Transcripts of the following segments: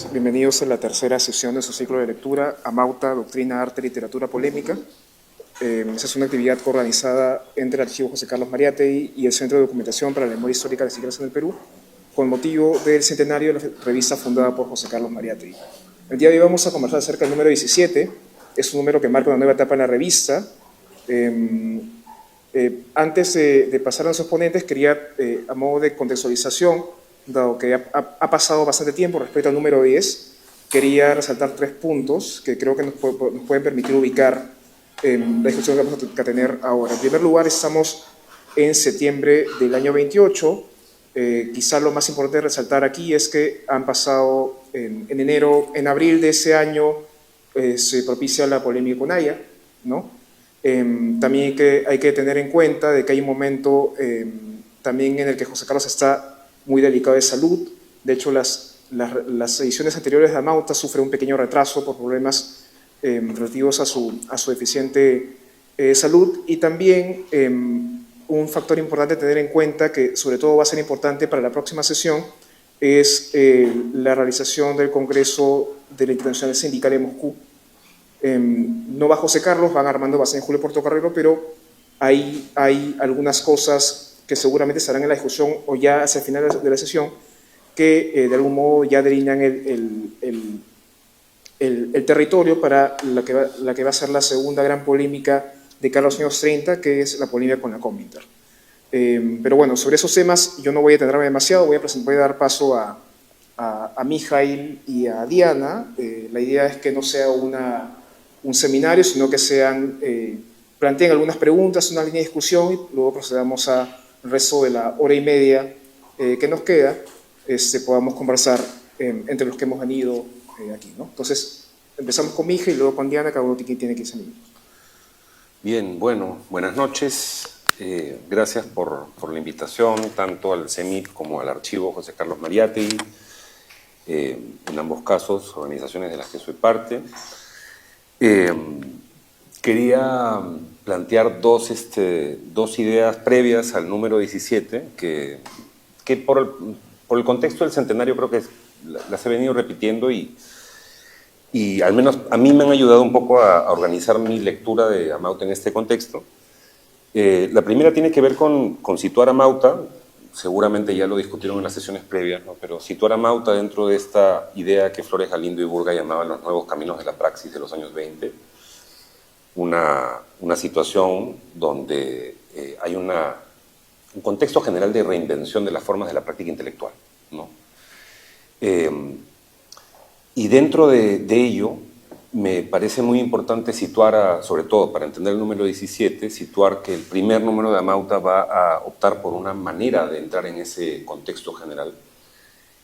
Bienvenidos a la tercera sesión de su ciclo de lectura, Amauta, Doctrina, Arte, Literatura Polémica. Esta es una actividad coorganizada entre el Archivo José Carlos Mariátegui y el Centro de Documentación para la Memoria Histórica de Siglos en el Perú, con motivo del centenario de la revista fundada por José Carlos Mariátegui. El día de hoy vamos a conversar acerca del número 17, es un número que marca una nueva etapa en la revista. Antes de pasar a los ponentes, quería, a modo de contextualización, dado que ha pasado bastante tiempo respecto al número 10, quería resaltar 3 puntos que creo que nos pueden permitir ubicar la discusión que vamos a tener ahora. En primer lugar, estamos en septiembre del año 28. Quizá lo más importante de resaltar aquí es que han pasado en abril de ese año se propicia la polémica con Haya, ¿no? También hay que tener en cuenta de que hay un momento también en el que José Carlos está muy delicado de salud. De hecho, las ediciones anteriores de Amauta sufren un pequeño retraso por problemas relativos a su deficiente salud. Y también un factor importante a tener en cuenta, que sobre todo va a ser importante para la próxima sesión, es la realización del Congreso de la Internacional Sindical de Moscú. No va José Carlos, van Armando Bazán y Julio Portocarrero, pero hay algunas cosas que seguramente estarán en la discusión o ya hacia el final de la sesión, que de algún modo ya delinean el territorio para la que va a ser la segunda gran polémica de cara a los años 30, que es la polémica con la Cominter. Pero bueno, sobre esos temas yo no voy a detenerme demasiado, voy a dar paso a Mijail y a Diana. La idea es que no sea un seminario, sino que planteen algunas preguntas, una línea de discusión, y luego procedamos al resto de la hora y media que nos queda, podamos conversar entre los que hemos venido aquí, ¿no? Entonces, empezamos con Mija y luego con Diana, cada uno tiene 15 minutos. Bien, bueno, buenas noches. Gracias por la invitación, tanto al CEMIC como al Archivo José Carlos Mariátegui, en ambos casos, organizaciones de las que soy parte. Quería plantear dos ideas previas al número 17, que por el contexto del centenario creo que las he venido repitiendo y al menos a mí me han ayudado un poco a organizar mi lectura de Amauta en este contexto. La primera tiene que ver con situar a Amauta, seguramente ya lo discutieron en las sesiones previas, ¿no? Pero situar a Amauta dentro de esta idea que Flores, Galindo y Burga llamaban los nuevos caminos de la praxis de los años 20, una situación donde hay un contexto general de reinvención de las formas de la práctica intelectual, ¿no? Y dentro de ello me parece muy importante situar, sobre todo para entender el número 17, situar que el primer número de Amauta va a optar por una manera de entrar en ese contexto general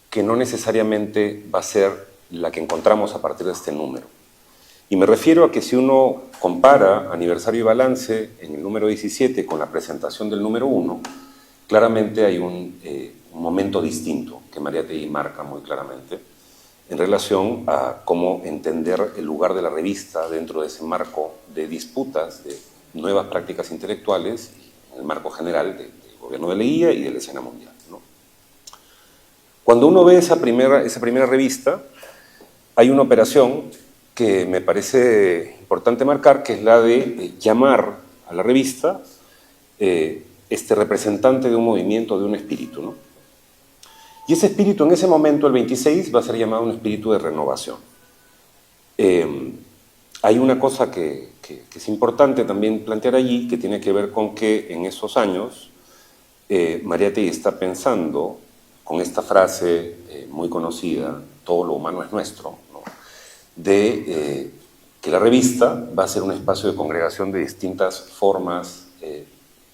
que no necesariamente va a ser la que encontramos a partir de este número. Y me refiero a que si uno compara aniversario y balance en el número 17 con la presentación del número 1, claramente hay un momento distinto que Mariátegui marca muy claramente en relación a cómo entender el lugar de la revista dentro de ese marco de disputas de nuevas prácticas intelectuales, en el marco general del gobierno de Leguía y de la escena mundial, ¿no? Cuando uno ve esa primera revista, hay una operación que me parece importante marcar, que es la de llamar a la revista representante de un movimiento, de un espíritu, ¿no? Y ese espíritu en ese momento, el 26, va a ser llamado un espíritu de renovación. Hay una cosa que es importante también plantear allí, que tiene que ver con que en esos años Mariátegui está pensando con esta frase muy conocida, todo lo humano es nuestro, ¿no? De que la revista va a ser un espacio de congregación de distintas formas,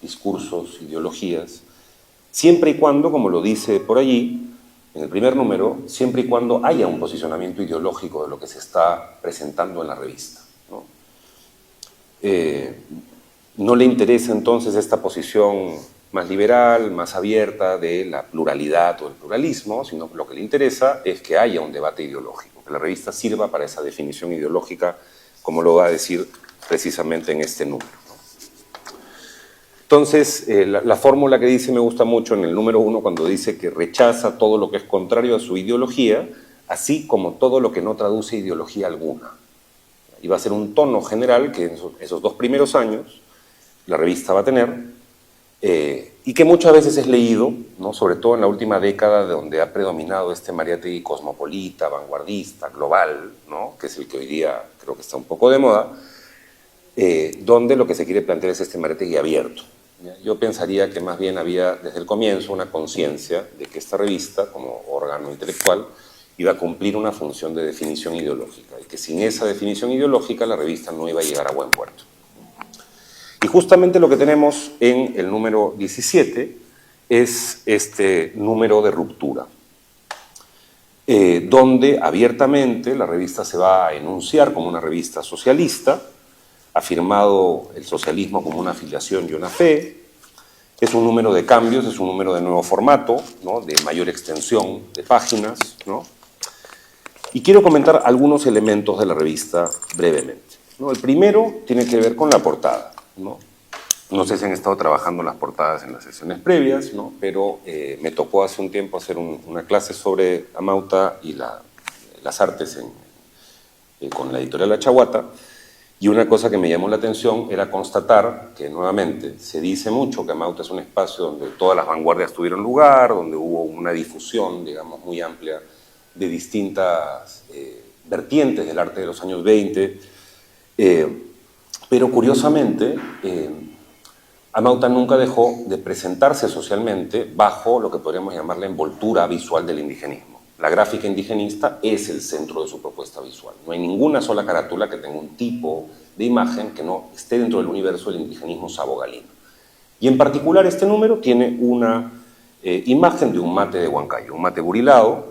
discursos, ideologías, siempre y cuando, como lo dice por allí, en el primer número, siempre y cuando haya un posicionamiento ideológico de lo que se está presentando en la revista, ¿no? No le interesa entonces esta posición más liberal, más abierta de la pluralidad o el pluralismo, sino que lo que le interesa es que haya un debate ideológico, que la revista sirva para esa definición ideológica, como lo va a decir precisamente en este número. Entonces, la fórmula que dice me gusta mucho en el número 1, cuando dice que rechaza todo lo que es contrario a su ideología, así como todo lo que no traduce ideología alguna. Y va a ser un tono general que en esos 2 primeros años la revista va a tener, y que muchas veces es leído, ¿no? Sobre todo en la última década, donde ha predominado este Mariátegui cosmopolita, vanguardista, global, ¿no? Que es el que hoy día creo que está un poco de moda, donde lo que se quiere plantear es este Mariátegui abierto. Yo pensaría que más bien había desde el comienzo una conciencia de que esta revista, como órgano intelectual, iba a cumplir una función de definición ideológica, y que sin esa definición ideológica la revista no iba a llegar a buen puerto. Y justamente lo que tenemos en el número 17 es este número de ruptura, donde abiertamente la revista se va a enunciar como una revista socialista, afirmado el socialismo como una afiliación y una fe. Es un número de cambios, es un número de nuevo formato, ¿no? De mayor extensión de páginas, ¿no? Y quiero comentar algunos elementos de la revista brevemente, ¿no? El primero tiene que ver con la portada, ¿no? No sé si han estado trabajando las portadas en las sesiones previas, ¿no? Pero me tocó hace un tiempo hacer una clase sobre Amauta y las artes con la editorial Achahuata, y una cosa que me llamó la atención era constatar que, nuevamente, se dice mucho que Amauta es un espacio donde todas las vanguardias tuvieron lugar, donde hubo una difusión, digamos, muy amplia de distintas vertientes del arte de los años 20, pero curiosamente Amauta nunca dejó de presentarse socialmente bajo lo que podríamos llamar la envoltura visual del indigenismo. La gráfica indigenista es el centro de su propuesta visual. No hay ninguna sola carátula que tenga un tipo de imagen que no esté dentro del universo del indigenismo sabogalino. Y en particular este número tiene una imagen de un mate de Huancayo, un mate burilado.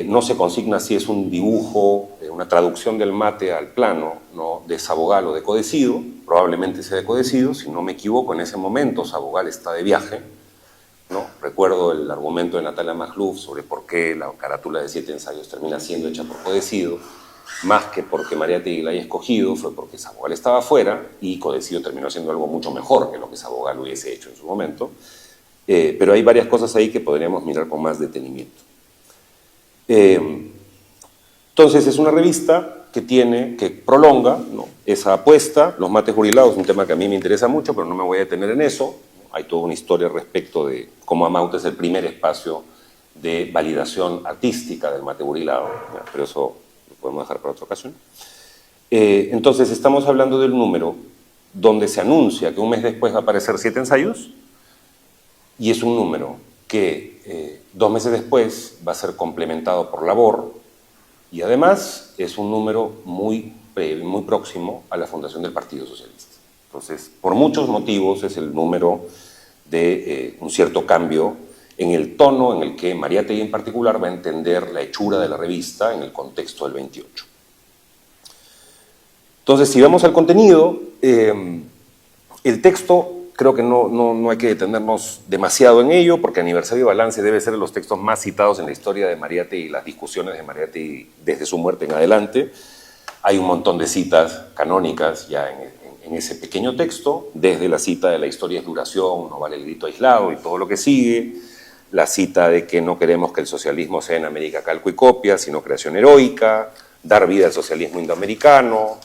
No se consigna si es un dibujo, una traducción del mate al plano, ¿no? De Sabogal o de Codecido, probablemente sea de Codecido, si no me equivoco, en ese momento Sabogal está de viaje, ¿no? Recuerdo el argumento de Natalia Magluf sobre por qué la carátula de 7 ensayos termina siendo hecha por Codecido, más que porque Mariátegui la haya escogido, fue porque Sabogal estaba afuera y Codecido terminó siendo algo mucho mejor que lo que Sabogal hubiese hecho en su momento, pero hay varias cosas ahí que podríamos mirar con más detenimiento. Entonces es una revista que prolonga, ¿no? Esa apuesta. Los mates burilados es un tema que a mí me interesa mucho, pero no me voy a detener en eso. Hay toda una historia respecto de cómo Amauta es el primer espacio de validación artística del mate burilado, pero eso lo podemos dejar para otra ocasión. Entonces estamos hablando del número donde se anuncia que un mes después va a aparecer 7 ensayos, y es un número que 2 meses después va a ser complementado por Labor, y además es un número muy próximo a la fundación del Partido Socialista. Entonces, por muchos motivos es el número de un cierto cambio en el tono en el que Mariátegui en particular va a entender la hechura de la revista en el contexto del 28. Entonces, si vamos al contenido, el texto creo que no hay que detenernos demasiado en ello, porque Aniversario y Balance debe ser de los textos más citados en la historia de Mariátegui y las discusiones de Mariátegui desde su muerte en adelante. Hay un montón de citas canónicas ya en ese pequeño texto, desde la cita de la historia es duración, no vale el grito aislado y todo lo que sigue, la cita de que no queremos que el socialismo sea en América calco y copia, sino creación heroica, dar vida al socialismo indoamericano.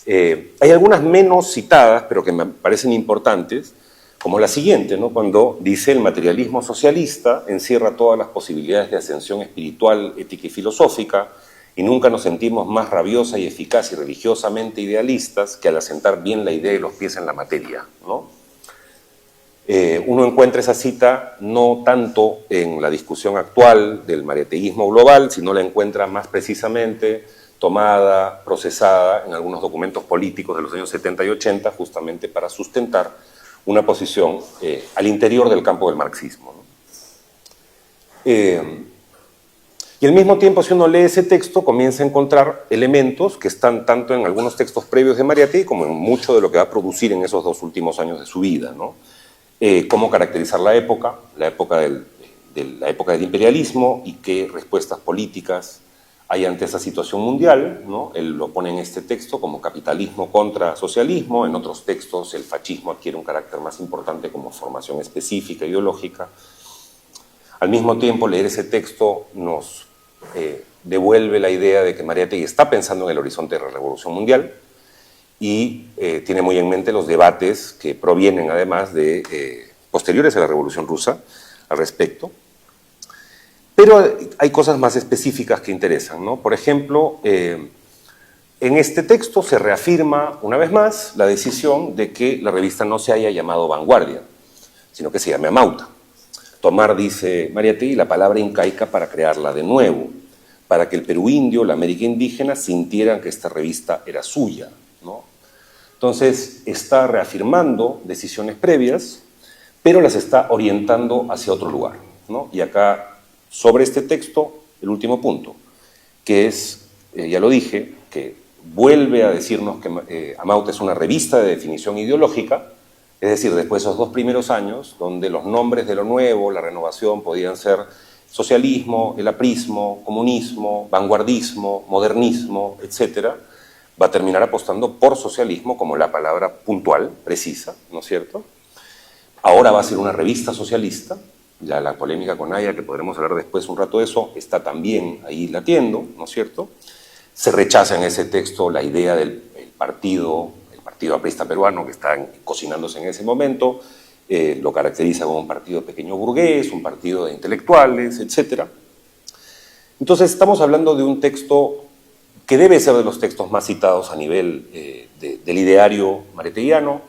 Hay algunas menos citadas, pero que me parecen importantes, como la siguiente, ¿no? Cuando dice: el materialismo socialista encierra todas las posibilidades de ascensión espiritual, ética y filosófica, y nunca nos sentimos más rabiosa y eficaz y religiosamente idealistas que al asentar bien la idea y los pies en la materia, ¿no? Uno encuentra esa cita no tanto en la discusión actual del mariáteguismo global, sino la encuentra más precisamente tomada, procesada en algunos documentos políticos de los años 70 y 80, justamente para sustentar una posición al interior del campo del marxismo, ¿no? Y al mismo tiempo, si uno lee ese texto, comienza a encontrar elementos que están tanto en algunos textos previos de Mariátegui como en mucho de lo que va a producir en esos 2 últimos años de su vida, ¿no? Cómo caracterizar la época del imperialismo y qué respuestas políticas hay ante esa situación mundial, ¿no? Él lo pone en este texto como capitalismo contra socialismo, en otros textos el fascismo adquiere un carácter más importante como formación específica, ideológica. Al mismo tiempo, leer ese texto nos devuelve la idea de que Mariátegui está pensando en el horizonte de la Revolución Mundial y tiene muy en mente los debates que provienen además de posteriores a la Revolución Rusa al respecto. Pero hay cosas más específicas que interesan, ¿no? Por ejemplo, en este texto se reafirma una vez más la decisión de que la revista no se haya llamado Vanguardia, sino que se llame Amauta. Tomar, dice Mariátegui, la palabra incaica para crearla de nuevo, para que el Perú indio, la América indígena, sintieran que esta revista era suya, ¿no? Entonces, está reafirmando decisiones previas, pero las está orientando hacia otro lugar, ¿no? Y acá, sobre este texto, el último punto, que es, ya lo dije, que vuelve a decirnos que Amauta es una revista de definición ideológica, es decir, después de esos 2 primeros años, donde los nombres de lo nuevo, la renovación, podían ser socialismo, el aprismo, comunismo, vanguardismo, modernismo, etcétera, va a terminar apostando por socialismo como la palabra puntual, precisa, ¿no es cierto? Ahora va a ser una revista socialista, ya la polémica con Aya, que podremos hablar después un rato de eso, está también ahí latiendo, ¿no es cierto? Se rechaza en ese texto la idea del partido aprista peruano que está cocinándose en ese momento, lo caracteriza como un partido pequeño burgués, un partido de intelectuales, etc. Entonces estamos hablando de un texto que debe ser de los textos más citados a nivel del ideario mariátegüiano,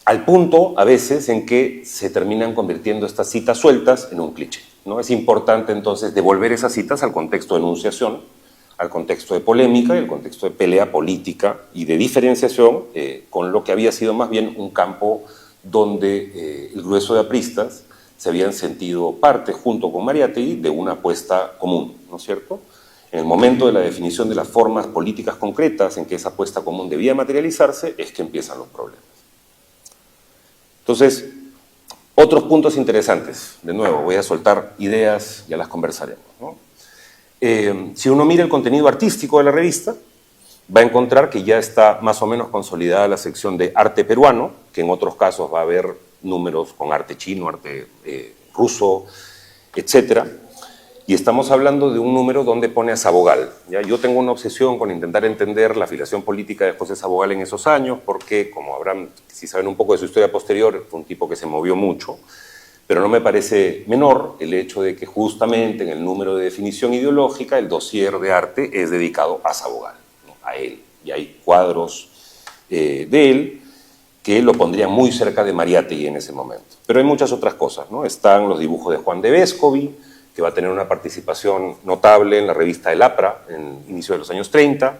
al punto a veces en que se terminan convirtiendo estas citas sueltas en un cliché, ¿no? Es importante entonces devolver esas citas al contexto de enunciación, al contexto de polémica y al contexto de pelea política y de diferenciación con lo que había sido más bien un campo donde el grueso de apristas se habían sentido parte, junto con Mariátegui, de una apuesta común, ¿no es cierto? En el momento de la definición de las formas políticas concretas en que esa apuesta común debía materializarse, es que empiezan los problemas. Entonces, otros puntos interesantes. De nuevo, voy a soltar ideas, ya las conversaremos, ¿no? Si uno mira el contenido artístico de la revista, va a encontrar que ya está más o menos consolidada la sección de arte peruano, que en otros casos va a haber números con arte chino, arte ruso, etcétera. Y estamos hablando de un número donde pone a Sabogal, ¿ya? Yo tengo una obsesión con intentar entender la afiliación política de José Sabogal en esos años, porque, como habrán, si saben un poco de su historia posterior, fue un tipo que se movió mucho, pero no me parece menor el hecho de que justamente en el número de definición ideológica el dossier de arte es dedicado a Sabogal, ¿no? A él, y hay cuadros de él que lo pondrían muy cerca de Mariátegui en ese momento. Pero hay muchas otras cosas, ¿no? Están los dibujos de Juan de Vescovi, que va a tener una participación notable en la revista El APRA, en inicio de los años 30,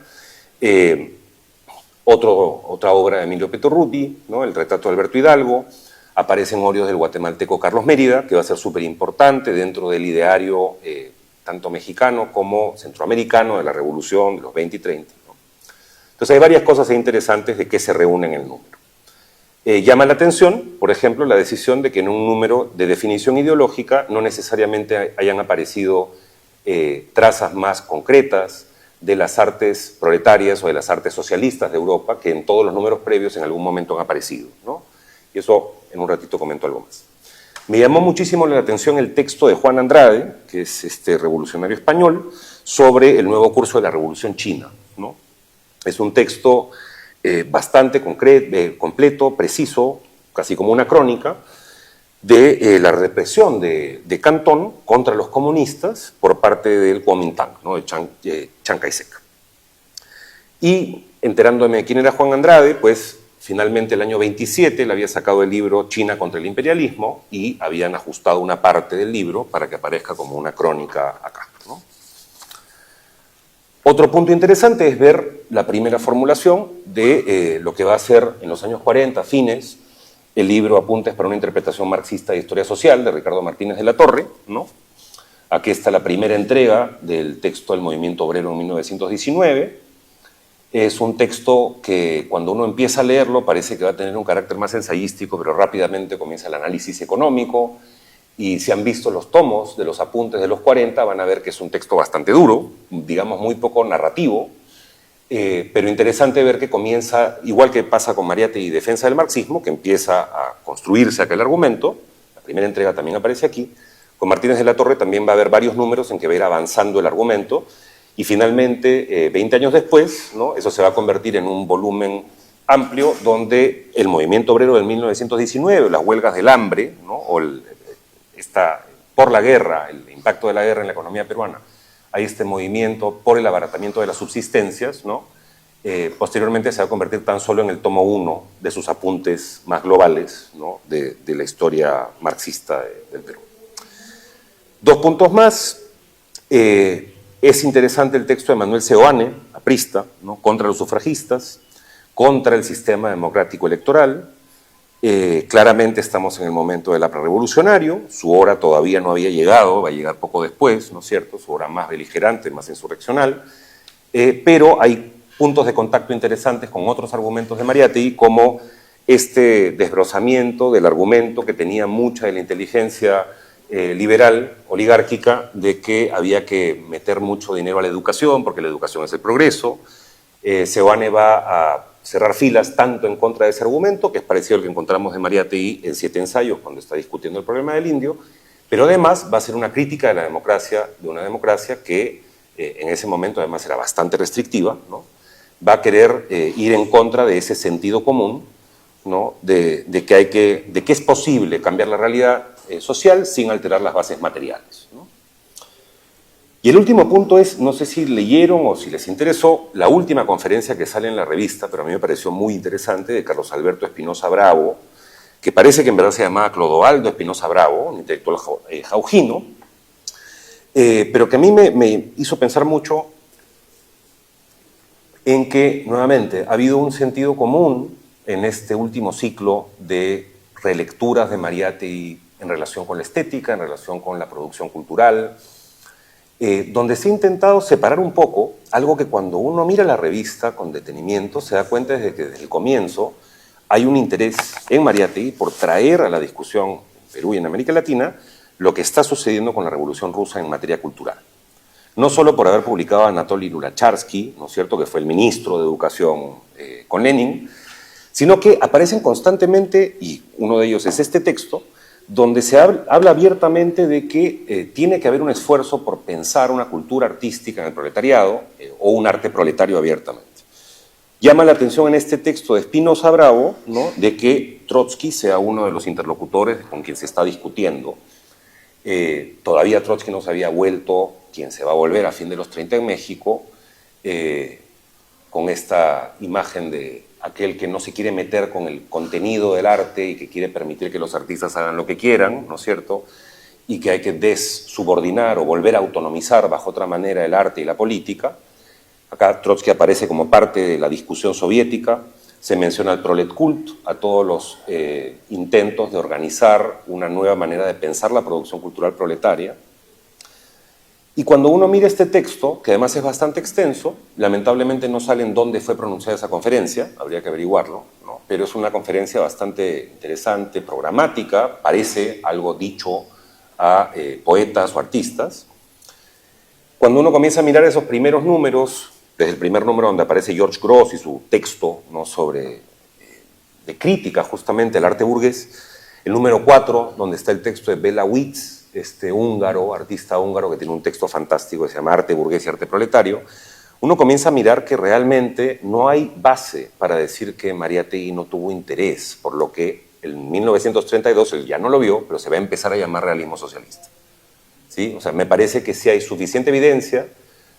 otra obra de Emilio Petorruti, ¿no? El retrato de Alberto Hidalgo, aparecen óleos del guatemalteco Carlos Mérida, que va a ser súper importante dentro del ideario tanto mexicano como centroamericano de la Revolución de los 20 y 30, ¿no? Entonces hay varias cosas interesantes de qué se reúne en el número. Llama la atención, por ejemplo, la decisión de que en un número de definición ideológica no necesariamente hayan aparecido trazas más concretas de las artes proletarias o de las artes socialistas de Europa, que en todos los números previos en algún momento han aparecido, ¿no? Y eso en un ratito comento algo más. Me llamó muchísimo la atención el texto de Juan Andrade, que es este revolucionario español, sobre el nuevo curso de la Revolución China, ¿no? Es un texto bastante completo, preciso, casi como una crónica, de la represión de Cantón contra los comunistas por parte del Kuomintang, ¿no? De Chiang Kai-shek. Y enterándome de quién era Juan Andrade, pues finalmente el año 27 él había sacado el libro China contra el imperialismo y habían ajustado una parte del libro para que aparezca como una crónica acá, ¿no? Otro punto interesante es ver la primera formulación de lo que va a ser en los años 40, fines, el libro Apuntes para una interpretación marxista de historia social de Ricardo Martínez de la Torre, ¿no? Aquí está la primera entrega del texto del movimiento obrero en 1919. Es un texto que cuando uno empieza a leerlo parece que va a tener un carácter más ensayístico, pero rápidamente comienza el análisis económico. Y si han visto los tomos de los apuntes de los 40, van a ver que es un texto bastante duro, digamos muy poco narrativo, pero interesante ver que comienza, igual que pasa con Mariátegui y Defensa del Marxismo, que empieza a construirse acá el argumento, la primera entrega también aparece aquí, Con Martínez de la Torre también va a haber varios números en que va a ir avanzando el argumento y finalmente, 20 años después, ¿no? Eso se va a convertir en un volumen amplio donde el movimiento obrero del 1919, las huelgas del hambre, ¿no? O por la guerra, el impacto de la guerra en la economía peruana, hay este movimiento por el abaratamiento de las subsistencias, ¿no? Posteriormente se va a convertir tan solo en el tomo 1 de sus apuntes más globales, ¿no? de la historia marxista del Perú. 2 puntos más. Es interesante el texto de Manuel Seoane, aprista, ¿no? Contra los sufragistas, contra el sistema democrático electoral. Claramente estamos en el momento del prerevolucionario, su hora todavía no había llegado, va a llegar poco después, ¿no es cierto? Su hora más beligerante, más insurreccional, pero hay puntos de contacto interesantes con otros argumentos de Mariátegui, como este desbrozamiento del argumento que tenía mucha de la inteligencia liberal, oligárquica, de que había que meter mucho dinero a la educación, porque la educación es el progreso. Seoane va a cerrar filas tanto en contra de ese argumento, que es parecido al que encontramos de Mariátegui en 7 ensayos, cuando está discutiendo el problema del indio, pero además va a ser una crítica de la democracia, de una democracia que en ese momento además era bastante restrictiva, ¿no? Va a querer ir en contra de ese sentido común, ¿no? de que es posible cambiar la realidad social sin alterar las bases materiales, ¿no? Y el último punto es, no sé si leyeron o si les interesó, la última conferencia que sale en la revista, pero a mí me pareció muy interesante, de Carlos Alberto Espinosa Bravo, que parece que en verdad se llamaba Clodoaldo Espinosa Bravo, un intelectual jaujino, pero que a mí me hizo pensar mucho en que, nuevamente, ha habido un sentido común en este último ciclo de relecturas de Mariátegui en relación con la estética, en relación con la producción cultural, donde se ha intentado separar un poco algo que cuando uno mira la revista con detenimiento se da cuenta desde que desde el comienzo hay un interés en Mariátegui por traer a la discusión en Perú y en América Latina lo que está sucediendo con la Revolución Rusa en materia cultural. No solo por haber publicado a Anatoly Lunacharsky, ¿no es cierto?, que fue el ministro de Educación con Lenin, sino que aparecen constantemente, y uno de ellos es este texto, donde se habla abiertamente de que tiene que haber un esfuerzo por pensar una cultura artística en el proletariado o un arte proletario abiertamente. Llama la atención en este texto de Espinosa Bravo, ¿no?, de que Trotsky sea uno de los interlocutores con quien se está discutiendo. Todavía Trotsky no se había vuelto quien se va a volver a fin de los 30 en México, con esta imagen de aquel que no se quiere meter con el contenido del arte y que quiere permitir que los artistas hagan lo que quieran, ¿no es cierto?, y que hay que desubordinar o volver a autonomizar bajo otra manera el arte y la política. Acá Trotsky aparece como parte de la discusión soviética, se menciona el proletkult, a todos los intentos de organizar una nueva manera de pensar la producción cultural proletaria. Y cuando uno mira este texto, que además es bastante extenso, lamentablemente no sale en dónde fue pronunciada esa conferencia, habría que averiguarlo, ¿no? Pero es una conferencia bastante interesante, programática, parece algo dicho a poetas o artistas. Cuando uno comienza a mirar esos primeros números, desde el primer número donde aparece George Grosz y su texto, ¿no?, sobre, de crítica justamente al arte burgués, el número 4, donde está el texto de Bela Witz, este húngaro, artista húngaro que tiene un texto fantástico que se llama Arte burgués y arte proletario, uno comienza a mirar que realmente no hay base para decir que Mariátegui no tuvo interés, por lo que en 1932 él ya no lo vio, pero se va a empezar a llamar realismo socialista. ¿Sí? O sea, me parece que sí hay suficiente evidencia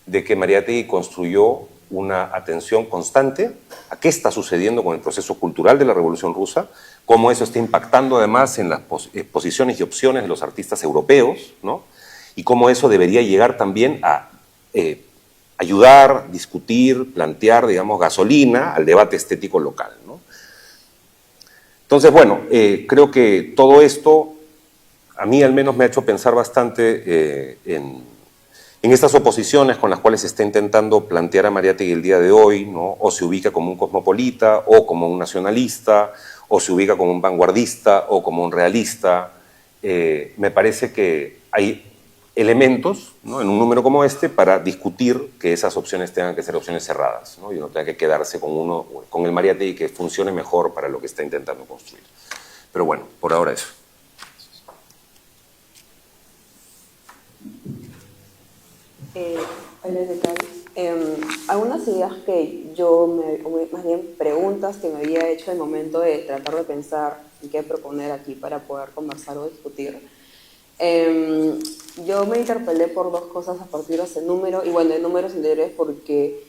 de que Mariátegui construyó una atención constante a qué está sucediendo con el proceso cultural de la Revolución Rusa, cómo eso está impactando además en las posiciones y opciones de los artistas europeos, ¿no?, y cómo eso debería llegar también a ayudar, discutir, plantear, digamos, gasolina al debate estético local, ¿no? Entonces, bueno, creo que todo esto a mí al menos me ha hecho pensar bastante en estas oposiciones con las cuales se está intentando plantear a Mariátegui el día de hoy, ¿no? O se ubica como un cosmopolita, o como un nacionalista, o se ubica como un vanguardista, o como un realista. Me parece que hay elementos, ¿no?, en un número como este para discutir que esas opciones tengan que ser opciones cerradas, ¿no?, y uno tenga que quedarse con el Mariátegui que funcione mejor para lo que está intentando construir. Pero bueno, por ahora eso. Eh, Hola, ¿qué tal? Algunas ideas que más bien preguntas que me había hecho al momento de tratar de pensar en qué proponer aquí para poder conversar o discutir. Eh, yo me interpelé por dos cosas a partir de ese número, y bueno, de números interiores porque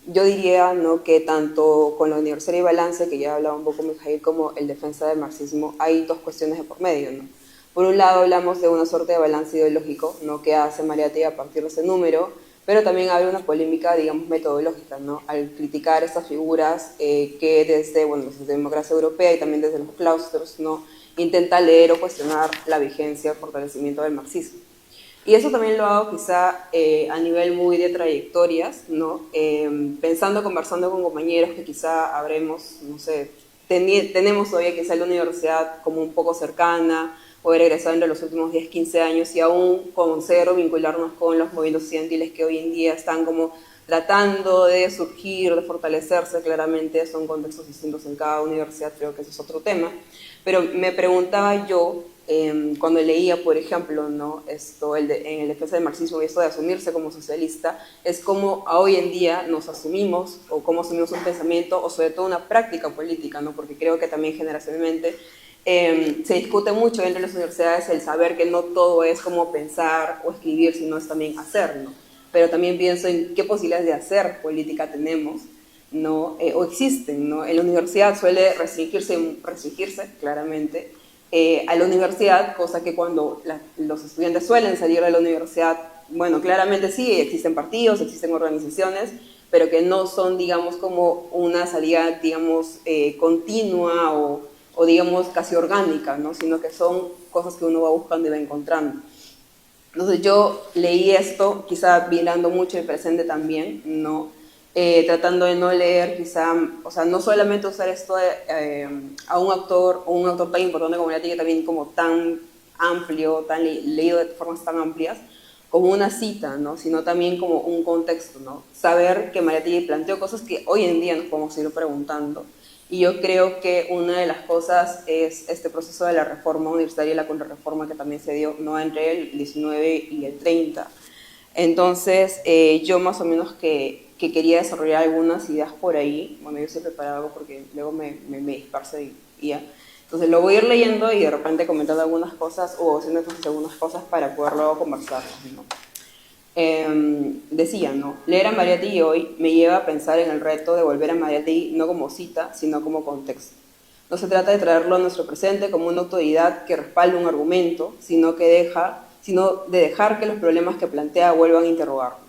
yo diría, ¿no?, que tanto con la Universidad y Balance, que ya hablaba un poco Mijail, como el defensa del marxismo, hay dos cuestiones de por medio, ¿no? Por un lado hablamos de una suerte de balance ideológico, ¿no?, que hace Mariátegui a partir de ese número, pero también hay una polémica, digamos, metodológica, ¿no?, al criticar estas figuras que desde, bueno, desde la democracia europea y también desde los claustros, ¿no?, intenta leer o cuestionar la vigencia o fortalecimiento del marxismo. Y eso también lo hago quizá a nivel muy de trayectorias, ¿no? Pensando, conversando con compañeros que quizá habremos, no sé, tenemos todavía quizá la universidad como un poco cercana, o haber egresado entre los últimos 10, 15 años y aún con cero vincularnos con los movimientos estudiantiles que hoy en día están como tratando de surgir, de fortalecerse. Claramente son contextos distintos en cada universidad, creo que ese es otro tema. Pero me preguntaba yo, cuando leía, por ejemplo, ¿no?, en el defensa del marxismo y esto de asumirse como socialista, es cómo hoy en día nos asumimos, o cómo asumimos un pensamiento, o sobre todo una práctica política, ¿no?, porque creo que también generacionalmente se discute mucho entre las universidades el saber que no todo es como pensar o escribir, sino es también hacer, ¿no? Pero también pienso en qué posibilidades de hacer política tenemos, ¿no? O existen, ¿no? En la universidad suele restringirse claramente a la universidad, cosa que cuando los estudiantes suelen salir de la universidad, bueno, claramente sí, existen partidos, existen organizaciones, pero que no son, digamos, como una salida, digamos, continua o digamos casi orgánica, ¿no?, sino que son cosas que uno va buscando y va encontrando. Entonces yo leí esto, quizá mirando mucho el presente también, ¿no? Tratando de no leer quizá, o sea, no solamente usar esto a un autor tan importante como Mariátegui, también como tan amplio, tan leído de formas tan amplias, como una cita, ¿no?, sino también como un contexto, ¿no? Saber que Mariátegui planteó cosas que hoy en día nos podemos ir preguntando. Y yo creo que una de las cosas es este proceso de la reforma universitaria y la contrarreforma que también se dio, ¿no?, entre el 19 y el 30. Entonces, yo más o menos que quería desarrollar algunas ideas por ahí. Bueno, yo estoy preparado porque luego me disperso y ya. Entonces lo voy a ir leyendo y de repente comentando algunas cosas o haciendo algunas cosas para poder luego conversar, ¿no? Decía, ¿no?, leer a Mariátegui hoy me lleva a pensar en el reto de volver a Mariátegui no como cita, sino como contexto. No se trata de traerlo a nuestro presente como una autoridad que respalde un argumento, sino de dejar que los problemas que plantea vuelvan a interrogarnos.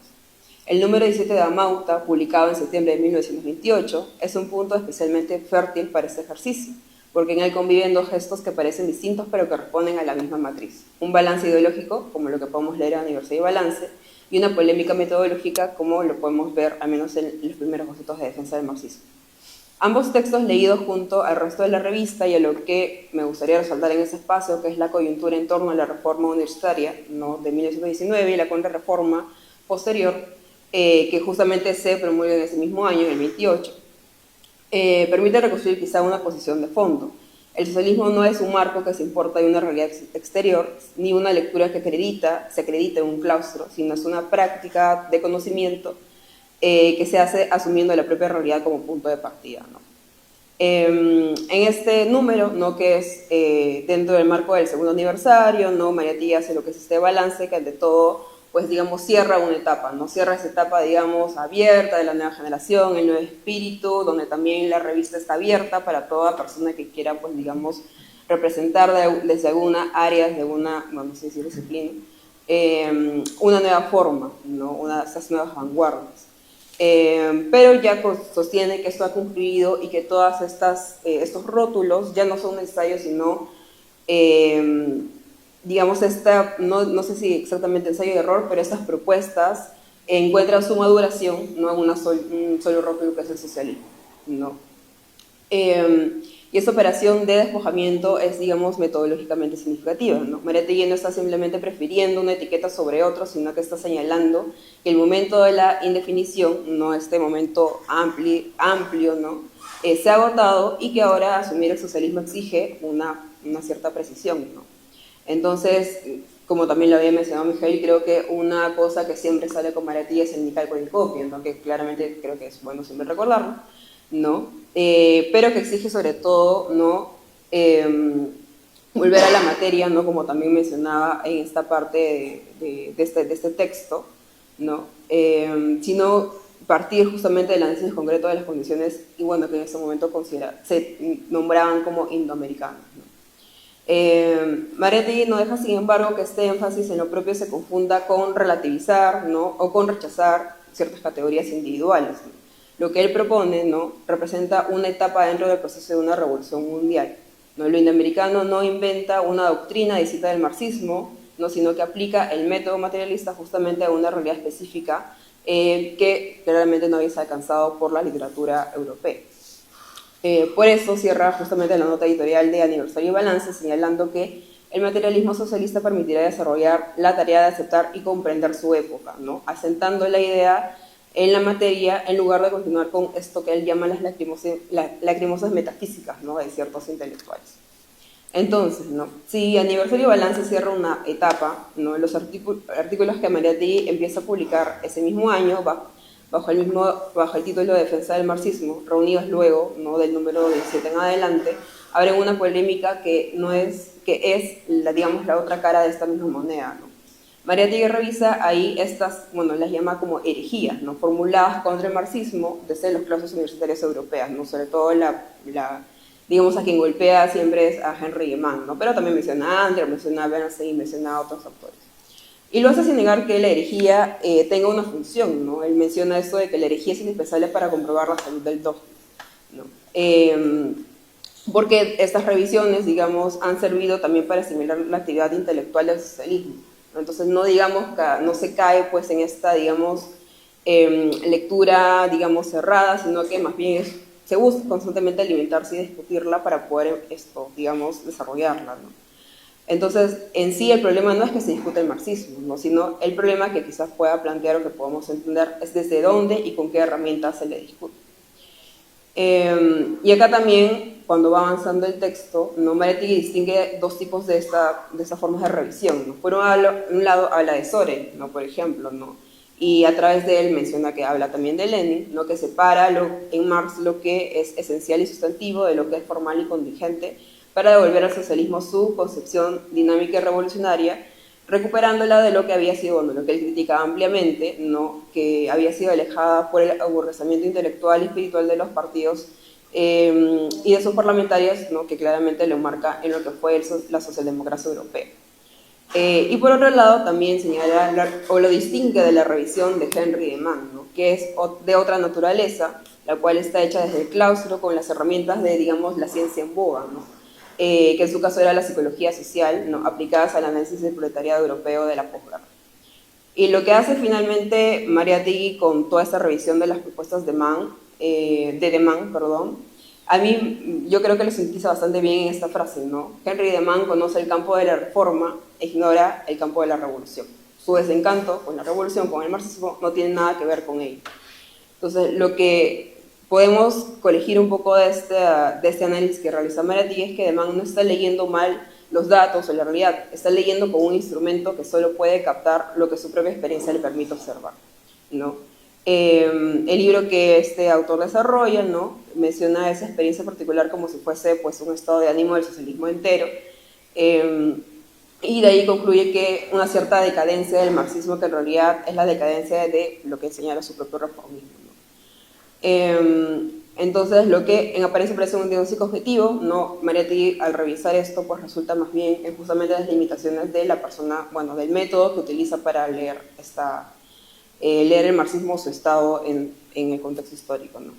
El número 17 de Amauta, publicado en septiembre de 1928, es un punto especialmente fértil para este ejercicio, porque en él conviven dos gestos que parecen distintos pero que responden a la misma matriz. Un balance ideológico, como lo que podemos leer en la Universidad y Balance, y una polémica metodológica, como lo podemos ver al menos en los primeros bocetos de defensa del marxismo. Ambos textos leídos junto al resto de la revista y a lo que me gustaría resaltar en ese espacio, que es la coyuntura en torno a la reforma universitaria, ¿no?, de 1919 y la contrarreforma posterior, que justamente se promulga en ese mismo año, en el 28, permite reconstruir quizá una posición de fondo. El socialismo no es un marco que se importa de una realidad exterior, ni una lectura que se acredita en un claustro, sino es una práctica de conocimiento que se hace asumiendo la propia realidad como punto de partida, ¿no? En este número, ¿no?, que es dentro del marco del segundo aniversario, ¿no?, Mariátegui hace lo que es este balance que ante todo, pues digamos, cierra una etapa, ¿no?, cierra esa etapa, digamos, abierta de la nueva generación, el nuevo espíritu, donde también la revista está abierta para toda persona que quiera, pues digamos, representar desde alguna área, de una, no sé si disciplina, una nueva forma, ¿no?, esas nuevas vanguardias. Pero ya sostiene que esto ha cumplido y que todas estos rótulos ya no son necesarios, sino, digamos, no sé si exactamente ensayo y error, pero estas propuestas encuentran su maduración no en un solo rótulo que es el socialismo, ¿no? Y esta operación de despojamiento es, digamos, metodológicamente significativa, ¿no? Mariátegui no está simplemente prefiriendo una etiqueta sobre otro, sino que está señalando que el momento de la indefinición, no este momento amplio, ¿no?, se ha agotado y que ahora asumir el socialismo exige una cierta precisión, ¿no? Entonces, como también lo había mencionado Miguel, creo que una cosa que siempre sale con Mariátegui es el ni calco ni copia, ¿no? Que claramente creo que es bueno siempre recordarlo, ¿no? Pero que exige sobre todo, ¿no? Volver a la materia, ¿no? Como también mencionaba en esta parte de este texto, ¿no? Sino partir justamente del análisis concreto de las condiciones, y bueno, que en ese momento se nombraban como indoamericanas, ¿no? Mariátegui no deja, sin embargo, que este énfasis en lo propio se confunda con relativizar, ¿no? O con rechazar ciertas categorías individuales, ¿no? Lo que él propone, ¿no? Representa una etapa dentro del proceso de una revolución mundial, ¿no? Lo indoamericano no inventa una doctrina distinta del marxismo, ¿no? Sino que aplica el método materialista justamente a una realidad específica que claramente no había sido alcanzado por la literatura europea. Por eso cierra justamente la nota editorial de Aniversario y Balance señalando que el materialismo socialista permitirá desarrollar la tarea de aceptar y comprender su época, ¿no? Asentando la idea en la materia en lugar de continuar con esto que él llama las lacrimosas metafísicas, ¿no? De ciertos intelectuales. Entonces, ¿no? Si Aniversario y Balance cierra una etapa, ¿no? Los artículos que Mariátegui empieza a publicar ese mismo año bajo el título de Defensa del Marxismo, reunidos luego, ¿no? Del número 17 en adelante, abren una polémica que es la otra cara de esta misma moneda, ¿no? Mariátegui revisa ahí estas, bueno, las llama como herejías, ¿no? Formuladas contra el marxismo desde los clases universitarias europeas, ¿no? Sobre todo digamos, a quien golpea siempre es a Henry Lehmann, ¿no? Pero también menciona a Andrea, menciona a Bernstein, menciona a otros autores. Y lo hace sin negar que la herejía tenga una función, ¿no? Él menciona esto de que la herejía es indispensable para comprobar la salud del dogma, ¿no? Porque estas revisiones, digamos, han servido también para estimular la actividad intelectual del socialismo, ¿no? Entonces, no se cae pues en esta, digamos, lectura, digamos, cerrada, sino que más bien se busca constantemente alimentarse y discutirla para poder digamos, desarrollarla, ¿no? Entonces, en sí el problema no es que se discute el marxismo, ¿no? Sino el problema que quizás pueda plantear o que podamos entender es desde dónde y con qué herramientas se le discute. Y acá también, cuando va avanzando el texto, ¿no? Mariátegui distingue dos tipos de estas formas de revisión, ¿no? Por un lado habla de Soren, ¿no? Por ejemplo, ¿no? Y a través de él menciona que habla también de Lenin, ¿no? Que separa en Marx lo que es esencial y sustantivo de lo que es formal y contingente, para devolver al socialismo su concepción dinámica y revolucionaria, recuperándola de lo que había sido, bueno, lo que él critica ampliamente, ¿no? Que había sido alejada por el aburguesamiento intelectual y espiritual de los partidos y de sus parlamentarios, ¿no? Que claramente lo marca en lo que fue la socialdemocracia europea. Y por otro lado también señala o lo distingue de la revisión de Henry Lehmann, ¿no? Que es de otra naturaleza, la cual está hecha desde el claustro con las herramientas de, digamos, la ciencia en boga, ¿no? Que en su caso era la psicología social, ¿no? Aplicadas al análisis del proletariado europeo de la posguerra. Y lo que hace finalmente Mariátegui con toda esta revisión de las propuestas de Lehmann, a mí yo creo que lo sintetiza bastante bien en esta frase, ¿no? Henry Lehmann conoce el campo de la reforma e ignora el campo de la revolución. Su desencanto con la revolución, con el marxismo, no tiene nada que ver con ello. Entonces, lo que podemos colegir un poco de este análisis que realiza Mariátegui es que Lehmann no está leyendo mal los datos o la realidad, está leyendo con un instrumento que solo puede captar lo que su propia experiencia le permite observar, ¿no? El libro que este autor desarrolla, ¿no? Menciona esa experiencia particular como si fuese pues, un estado de ánimo del socialismo entero, y de ahí concluye que una cierta decadencia del marxismo, que en realidad es la decadencia de lo que señala su propio reformismo, ¿no? Entonces, lo que en apariencia parece un diagnóstico objetivo, ¿no? Mariátegui, al revisar esto, pues resulta más bien en justamente las limitaciones de la persona, bueno, del método que utiliza para leer el marxismo, su estado en el contexto histórico, ¿no?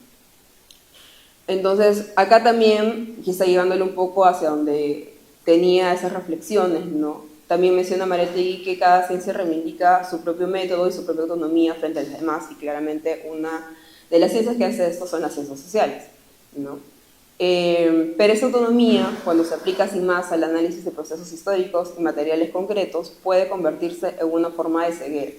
Entonces, acá también, quizá llevándole un poco hacia donde tenía esas reflexiones, ¿no? También menciona Mariátegui que cada ciencia reivindica su propio método y su propia autonomía frente a las demás, y claramente una de las ciencias que hace esto son las ciencias sociales, ¿no? Pero esa autonomía, cuando se aplica sin más al análisis de procesos históricos y materiales concretos, puede convertirse en una forma de ceguera.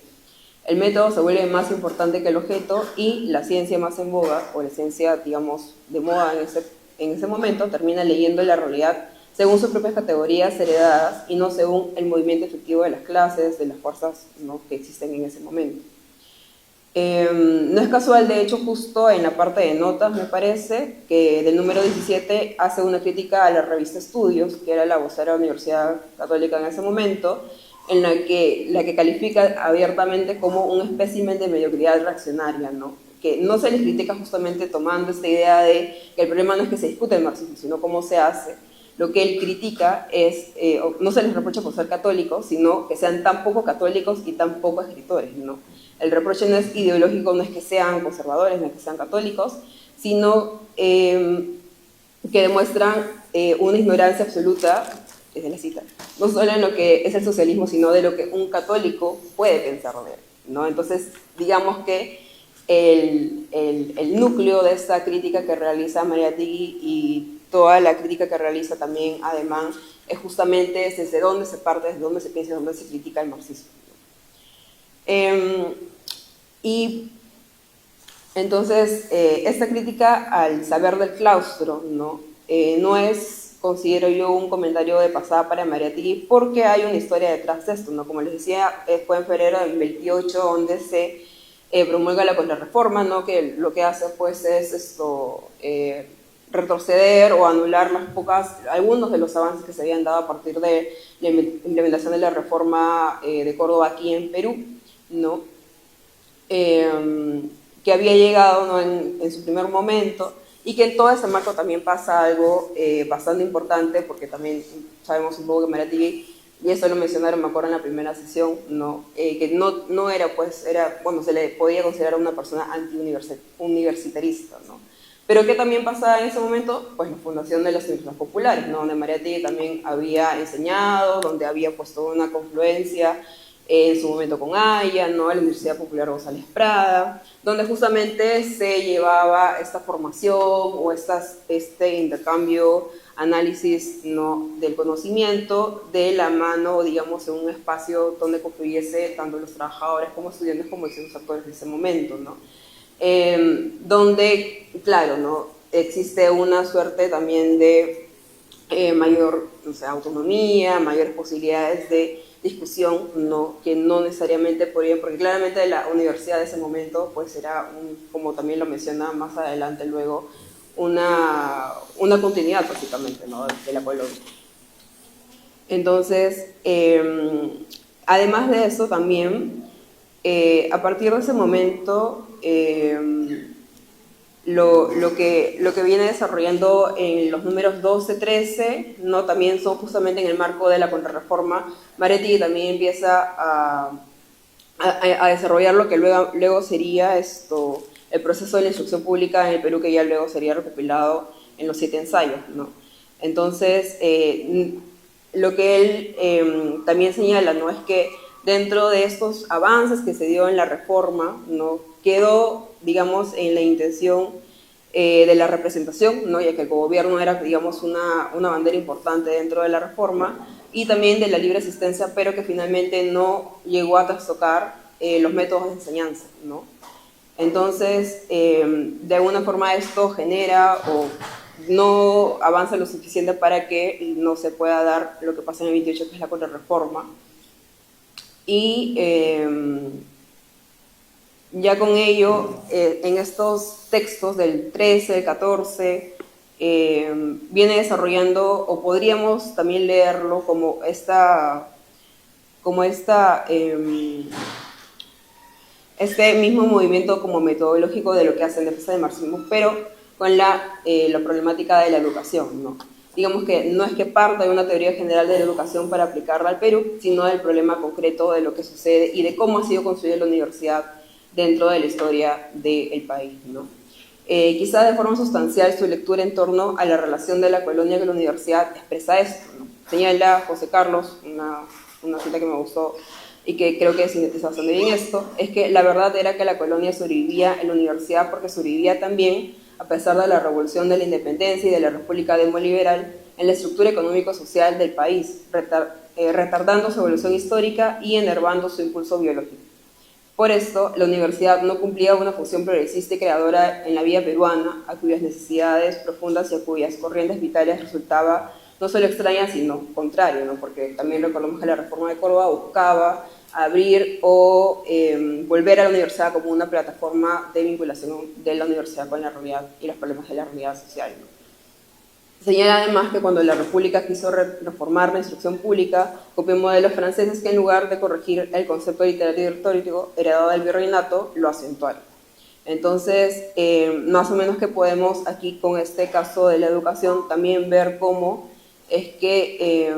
El método se vuelve más importante que el objeto y la ciencia más en boga, o la ciencia, digamos, de moda en ese momento, termina leyendo la realidad según sus propias categorías heredadas y no según el movimiento efectivo de las clases, de las fuerzas, ¿no?, que existen en ese momento. No es casual, de hecho, justo en la parte de notas, me parece, que del número 17 hace una crítica a la revista Estudios, que era la vocera de la Universidad Católica en ese momento, en la que califica abiertamente como un espécimen de mediocridad reaccionaria, ¿no? Que no se les critica justamente tomando esta idea de que el problema no es que se discute el marxismo, sino cómo se hace. Lo que él critica es, no se les reprocha por ser católicos, sino que sean tan poco católicos y tan poco escritores, ¿no? El reproche no es ideológico, no es que sean conservadores, no es que sean católicos, sino que demuestran una ignorancia absoluta, desde la cita, no solo en lo que es el socialismo, sino de lo que un católico puede pensar de él, ¿no? Entonces, digamos que el núcleo de esta crítica que realiza Mariátegui y toda la crítica que realiza también Ademán es justamente desde dónde se parte, desde dónde se piensa, desde dónde se critica el marxismo. Y entonces, esta crítica al saber del claustro, ¿no? No es, considero yo, un comentario de pasada para Mariátegui, porque hay una historia detrás de esto, ¿no? Como les decía, fue en febrero del 28 donde se promulga la contrarreforma, ¿no? Que lo que hace pues es retroceder o anular algunos de los avances que se habían dado a partir de la implementación de la reforma de Córdoba aquí en Perú, ¿no? Que había llegado, ¿no?, en su primer momento, y que en todo ese marco también pasa algo bastante importante, porque también sabemos un poco que Mariátegui, y eso lo mencionaron, me acuerdo, en la primera sesión, ¿no? Que no era, pues, bueno, se le podía considerar una persona anti-universitarista, ¿no? Pero ¿qué también pasaba en ese momento? Pues la fundación de las universidades populares, ¿no?, donde Mariátegui también había enseñado, donde había puesto una confluencia en su momento con Haya, ¿no?, la Universidad Popular González Prada, donde justamente se llevaba esta formación o este intercambio, análisis, ¿no?, del conocimiento de la mano, digamos, en un espacio donde confluyese tanto los trabajadores como estudiantes como distintos actores de ese momento, ¿no? Donde, claro, ¿no?, existe una suerte también de mayor, o sea, autonomía, mayores posibilidades de discusión, ¿no?, que no necesariamente podrían, porque claramente la universidad de ese momento pues era, como también lo menciona más adelante luego, una continuidad básicamente, ¿no?, de la colonia. Entonces, además de eso también, a partir de ese momento, lo que viene desarrollando en los números 12, 13, ¿no?, también son justamente en el marco de la contrarreforma. Mariátegui también empieza a desarrollar lo que luego sería el proceso de la instrucción pública en el Perú, que ya luego sería recopilado en los 7 ensayos, ¿no? Entonces, lo que él también señala, ¿no?, es que dentro de estos avances que se dio en la reforma, ¿no?, quedó, digamos, en la intención de la representación, ¿no?, ya que el gobierno era, digamos, una bandera importante dentro de la reforma, y también de la libre asistencia, pero que finalmente no llegó a trastocar los métodos de enseñanza, ¿no? Entonces, de alguna forma esto genera o no avanza lo suficiente para que no se pueda dar lo que pasa en el 28, que es la contrarreforma. Y ya con ello, en estos textos del 13, del 14, viene desarrollando, o podríamos también leerlo como este mismo movimiento como metodológico de lo que hace en defensa del marxismo, pero con la problemática de la educación, ¿no? Digamos que no es que parta de una teoría general de la educación para aplicarla al Perú, sino del problema concreto de lo que sucede y de cómo ha sido construida la universidad dentro de la historia del país, ¿no? Quizás de forma sustancial su lectura en torno a la relación de la colonia con la universidad expresa esto, ¿no? Señala José Carlos, una cita que me gustó y que creo que sintetiza bastante bien esto, es que la verdad era que la colonia sobrevivía en la universidad porque sobrevivía también, a pesar de la revolución de la independencia y de la república demoliberal, en la estructura económico-social del país, retardando su evolución histórica y enervando su impulso biológico. Por esto, la universidad no cumplía una función progresista y creadora en la vida peruana, a cuyas necesidades profundas y a cuyas corrientes vitales resultaba no solo extraña, sino contrario, ¿no? Porque también recordemos que la reforma de Córdoba buscaba abrir o volver a la universidad como una plataforma de vinculación de la universidad con la realidad y los problemas de la realidad social, ¿no? Señala además que cuando la República quiso reformar la instrucción pública, copió modelos franceses que en lugar de corregir el concepto literario y retórico heredado del virreinato, lo acentuaron. Entonces, más o menos que podemos aquí con este caso de la educación también ver cómo es que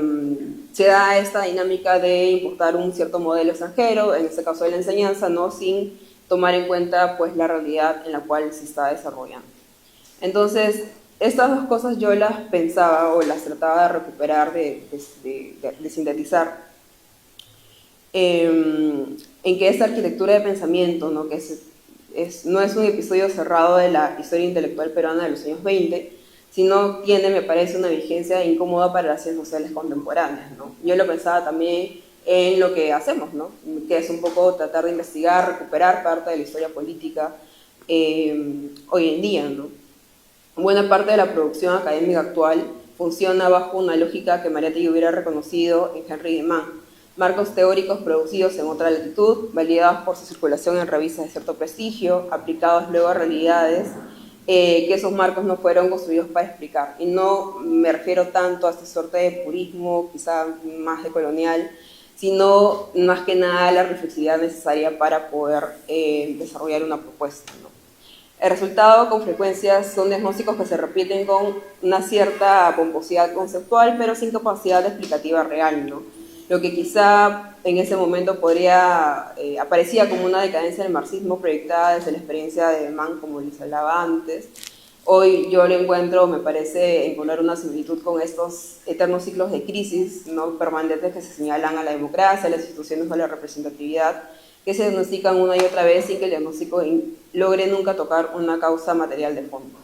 se da esta dinámica de importar un cierto modelo extranjero, en este caso de la enseñanza, ¿no? Sin tomar en cuenta pues, la realidad en la cual se está desarrollando. Entonces, estas dos cosas yo las pensaba o las trataba de recuperar, de sintetizar, en que esta arquitectura de pensamiento, ¿no? Que no es un episodio cerrado de la historia intelectual peruana de los años 20, sino tiene, me parece, una vigencia incómoda para las ciencias sociales contemporáneas, ¿no? Yo lo pensaba también en lo que hacemos, ¿no? Que es un poco tratar de investigar, recuperar parte de la historia política hoy en día, ¿no? Buena parte de la producción académica actual funciona bajo una lógica que Mariátegui hubiera reconocido en Henry Mann: marcos teóricos producidos en otra latitud, validados por su circulación en revistas de cierto prestigio, aplicados luego a realidades que esos marcos no fueron construidos para explicar. Y no me refiero tanto a esta suerte de purismo, quizá más de colonial, sino más que nada a la reflexividad necesaria para poder desarrollar una propuesta, ¿no? El resultado, con frecuencia, son diagnósticos que se repiten con una cierta pomposidad conceptual, pero sin capacidad explicativa real, ¿no? Lo que quizá en ese momento aparecía como una decadencia del marxismo proyectada desde la experiencia de Mann, como les hablaba antes. Hoy yo lo encuentro, me parece, encontrar una similitud con estos eternos ciclos de crisis, ¿no? Permanentes que se señalan a la democracia, a las instituciones, a la representatividad, que se diagnostican una y otra vez sin que el diagnóstico logre nunca tocar una causa material de fondo.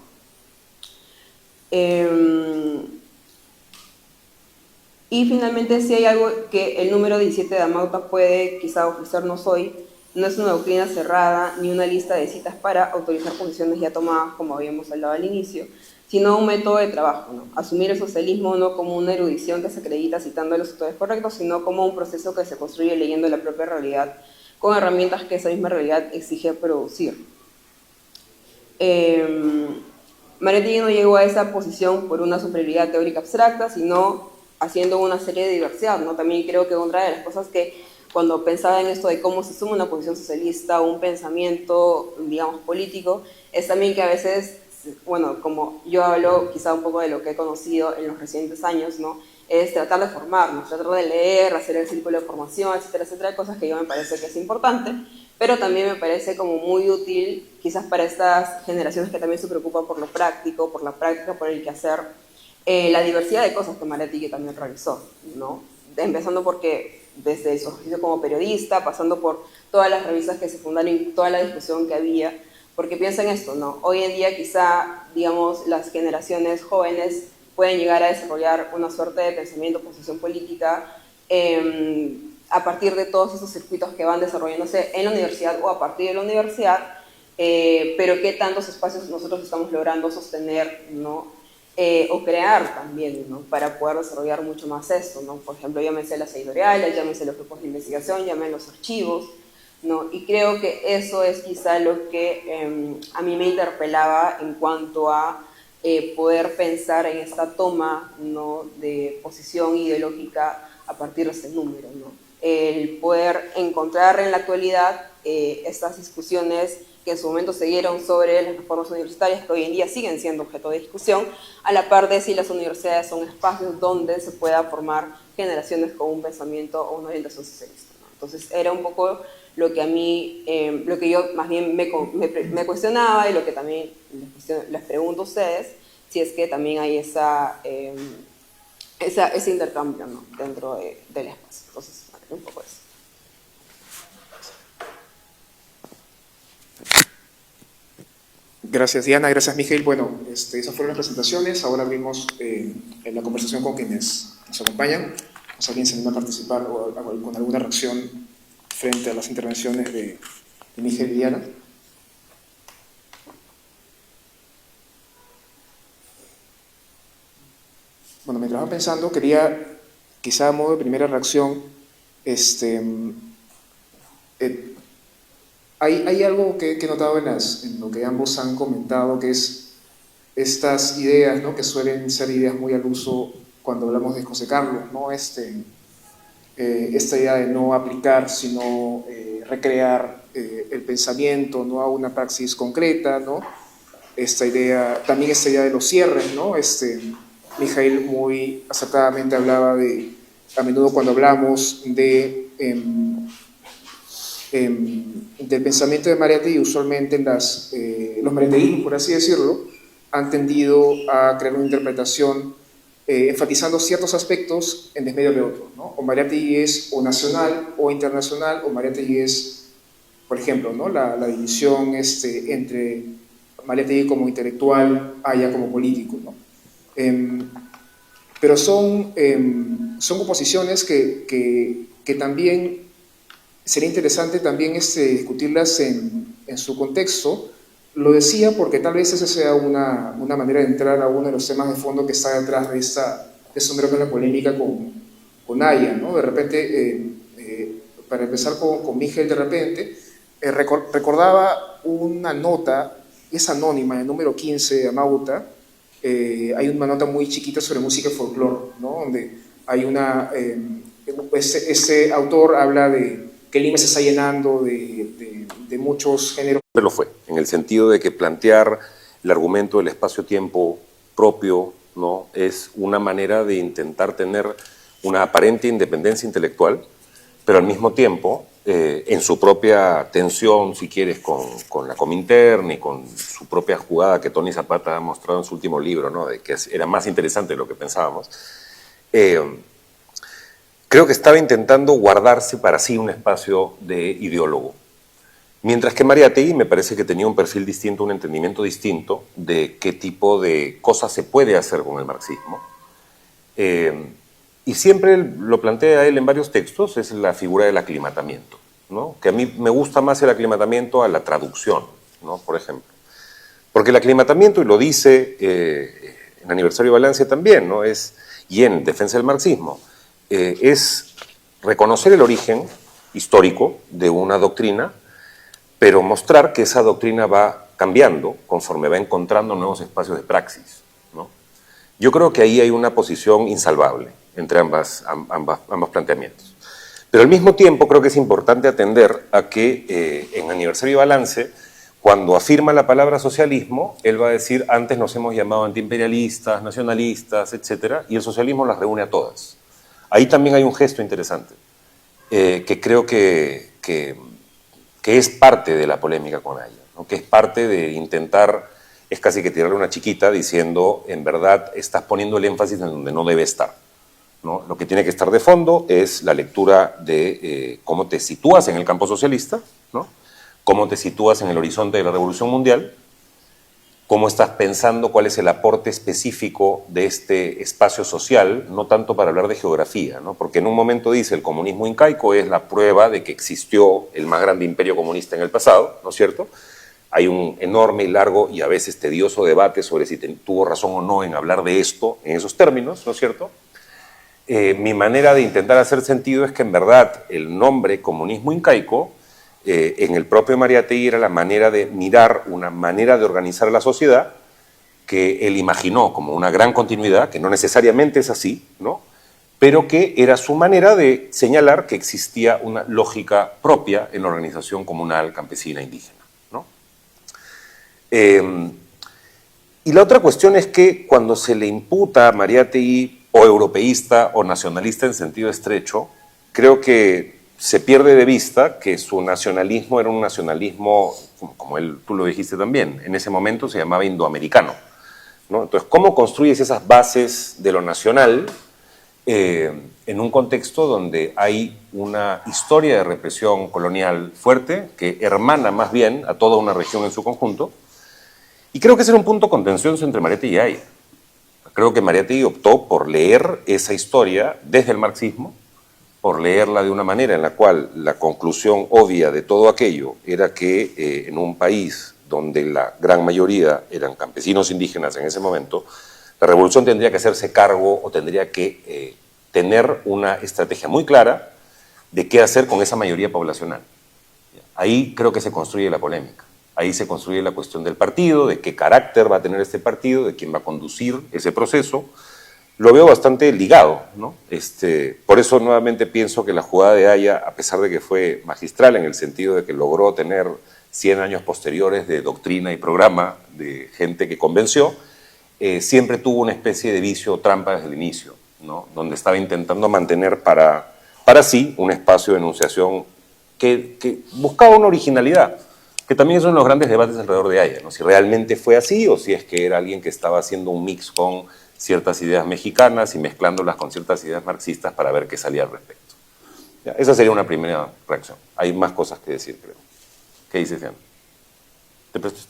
Y finalmente, si hay algo que el número 17 de Amauta puede quizá ofrecernos hoy, no es una doctrina cerrada ni una lista de citas para autorizar posiciones ya tomadas, como habíamos hablado al inicio, sino un método de trabajo, ¿no? Asumir el socialismo no como una erudición que se acredita citando a los autores correctos, sino como un proceso que se construye leyendo la propia realidad, con herramientas que esa misma realidad exige producir. Mariátegui no llegó a esa posición por una superioridad teórica abstracta, sino haciendo una serie de diversidad, ¿no? También creo que otra de las cosas que cuando pensaba en esto de cómo se suma una posición socialista o un pensamiento, digamos, político, es también que a veces, bueno, como yo hablo quizá un poco de lo que he conocido en los recientes años, ¿no? Es tratar de formarnos, tratar de leer, hacer el círculo de formación, etcétera, etcétera, cosas que yo me parece que es importante, pero también me parece como muy útil quizás para estas generaciones que también se preocupan por lo práctico, por la práctica, por el quehacer, la diversidad de cosas que Mariátegui también realizó, ¿no? Empezando porque desde su oficio como periodista, pasando por todas las revistas que se fundaron y toda la discusión que había, porque piensa en esto, ¿no? Hoy en día quizá, digamos, las generaciones jóvenes pueden llegar a desarrollar una suerte de pensamiento, posición política, a partir de todos esos circuitos que van desarrollándose en la universidad o a partir de la universidad, pero qué tantos espacios nosotros estamos logrando sostener, ¿no? O crear también, ¿no? Para poder desarrollar mucho más esto, ¿no? Por ejemplo, llámense las editoriales, llámense los grupos de investigación, llámense los archivos, ¿no? Y creo que eso es quizá lo que a mí me interpelaba en cuanto a poder pensar en esta toma, ¿no? De posición ideológica a partir de ese número, ¿no? El poder encontrar en la actualidad estas discusiones que en su momento se dieron sobre las reformas universitarias, que hoy en día siguen siendo objeto de discusión, a la par de si las universidades son espacios donde se pueda formar generaciones con un pensamiento o una orientación socialista, ¿no? Entonces era un poco lo que a mí, lo que yo más bien me cuestionaba y lo que también les pregunto a ustedes, si es que también hay ese intercambio, ¿no? Dentro del espacio. Entonces, un poco eso. Gracias, Diana. Gracias, Miguel. Bueno, esas fueron las presentaciones. Ahora abrimos la conversación con quienes nos acompañan. Si alguien se anima a participar o con alguna reacción frente a las intervenciones de Miguel y Diana. bueno, mientras va pensando, quería, quizá a modo de primera reacción, hay algo que he notado en lo que ambos han comentado, que es estas ideas, ¿no? Que suelen ser ideas muy al uso cuando hablamos de José Carlos, ¿no? Esta idea de no aplicar, sino recrear el pensamiento, ¿no? A una praxis concreta, ¿no? También esta idea de los cierres, ¿no? Mijail muy acertadamente hablaba de, a menudo cuando hablamos del pensamiento de Mariátegui, usualmente los mariáteguismos, por así decirlo, han tendido a crear una interpretación enfatizando ciertos aspectos en desmedio de otros, ¿no? O Mariátegui es o nacional o internacional, o Mariátegui es, por ejemplo, ¿no? La división entre Mariátegui como intelectual, Aya como político, ¿no? Pero son composiciones que también sería interesante también discutirlas en su contexto. Lo decía porque tal vez esa sea una manera de entrar a uno de los temas de fondo que está detrás de esta creo que es la polémica con Aya, ¿no? De repente, para empezar con Miguel, de repente, recordaba una nota, es anónima, el número 15 de Amauta. Hay una nota muy chiquita sobre música y folclore, ¿no? Donde hay ese autor habla de que Lima se está llenando de muchos géneros. Pero lo fue, en el sentido de que plantear el argumento del espacio-tiempo propio, ¿no? Es una manera de intentar tener una aparente independencia intelectual, pero al mismo tiempo, en su propia tensión, si quieres, con la Comintern y con su propia jugada que Tony Zapata ha mostrado en su último libro, ¿no? De que era más interesante de lo que pensábamos, creo que estaba intentando guardarse para sí un espacio de ideólogo. Mientras que Mariátegui me parece que tenía un perfil distinto, un entendimiento distinto de qué tipo de cosas se puede hacer con el marxismo. Y siempre lo plantea él en varios textos, es la figura del aclimatamiento, ¿no? Que a mí me gusta más el aclimatamiento a la traducción, ¿no? Por ejemplo. Porque el aclimatamiento, y lo dice en Aniversario de Valencia también, ¿no? Y en Defensa del Marxismo, es reconocer el origen histórico de una doctrina, pero mostrar que esa doctrina va cambiando conforme va encontrando nuevos espacios de praxis, ¿no? Yo creo que ahí hay una posición insalvable entre ambos planteamientos. Pero al mismo tiempo creo que es importante atender a que en Aniversario y Balance, cuando afirma la palabra socialismo, él va a decir, antes nos hemos llamado antiimperialistas, nacionalistas, etcétera, y el socialismo las reúne a todas. Ahí también hay un gesto interesante, que creo que es parte de la polémica con Aya, ¿no? Que es parte de intentar, es casi que tirarle una chiquita diciendo, en verdad, estás poniendo el énfasis en donde no debe estar, ¿no? Lo que tiene que estar de fondo es la lectura de cómo te sitúas en el campo socialista, ¿no? Cómo te sitúas en el horizonte de la Revolución Mundial, cómo estás pensando cuál es el aporte específico de este espacio social, no tanto para hablar de geografía, ¿no? Porque en un momento dice el comunismo incaico es la prueba de que existió el más grande imperio comunista en el pasado, ¿no es cierto? Hay un enorme y largo y a veces tedioso debate sobre si tuvo razón o no en hablar de esto en esos términos, ¿no es cierto? Mi manera de intentar hacer sentido es que en verdad el nombre comunismo incaico en el propio Mariátegui era la manera de mirar, una manera de organizar la sociedad que él imaginó como una gran continuidad, que no necesariamente es así, ¿no? Pero que era su manera de señalar que existía una lógica propia en la organización comunal, campesina, indígena, ¿no? Y la otra cuestión es que cuando se le imputa a Mariátegui o europeísta o nacionalista en sentido estrecho, creo que se pierde de vista que su nacionalismo era un nacionalismo, como tú lo dijiste también, en ese momento se llamaba indoamericano, ¿no? Entonces, ¿cómo construyes esas bases de lo nacional en un contexto donde hay una historia de represión colonial fuerte que hermana más bien a toda una región en su conjunto? Y creo que ese era un punto de contención entre Mariátegui y Aya. Creo que Mariátegui optó por leer esa historia desde el marxismo, por leerla de una manera en la cual la conclusión obvia de todo aquello era que en un país donde la gran mayoría eran campesinos indígenas en ese momento, La revolución tendría que hacerse cargo o tendría que tener una estrategia muy clara de qué hacer con esa mayoría poblacional. Ahí creo que se construye la polémica. Ahí se construye la cuestión del partido, de qué carácter va a tener este partido, de quién va a conducir ese proceso. Lo veo bastante ligado, ¿no? Por eso nuevamente pienso que la jugada de Haya, a pesar de que fue magistral en el sentido de que logró tener 100 años posteriores de doctrina y programa de gente que convenció, siempre tuvo una especie de vicio o trampa desde el inicio, ¿no? Donde estaba intentando mantener para sí un espacio de enunciación que buscaba una originalidad, que también son los grandes debates alrededor de Haya, ¿no? Si realmente fue así o si es que era alguien que estaba haciendo un mix con ciertas ideas mexicanas y mezclándolas con ciertas ideas marxistas para ver qué salía al respecto. Ya, esa sería una primera reacción. Hay más cosas que decir, creo. ¿Qué dices, Diana? ¿Te prestas?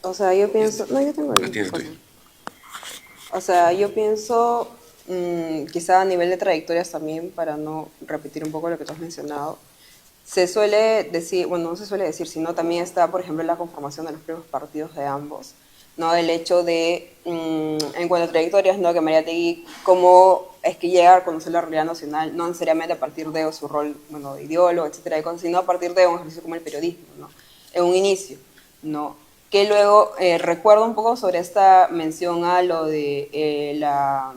O sea, yo pienso... No, yo tengo Las tienes tú. O sea, yo pienso, quizá a nivel de trayectorias también, para no repetir un poco lo que tú has mencionado, se suele decir, bueno, no se suele decir, sino también está, por ejemplo, la conformación de los propios partidos de ambos, ¿no? El hecho de, en cuanto a trayectorias, ¿no? Que Mariátegui, cómo es que llega a conocer la realidad nacional, no necesariamente a partir de su rol, bueno, de ideólogo, etcétera, de cosas, sino a partir de un ejercicio como el periodismo, ¿no? En un inicio, ¿no? Que luego recuerdo un poco sobre esta mención a lo de la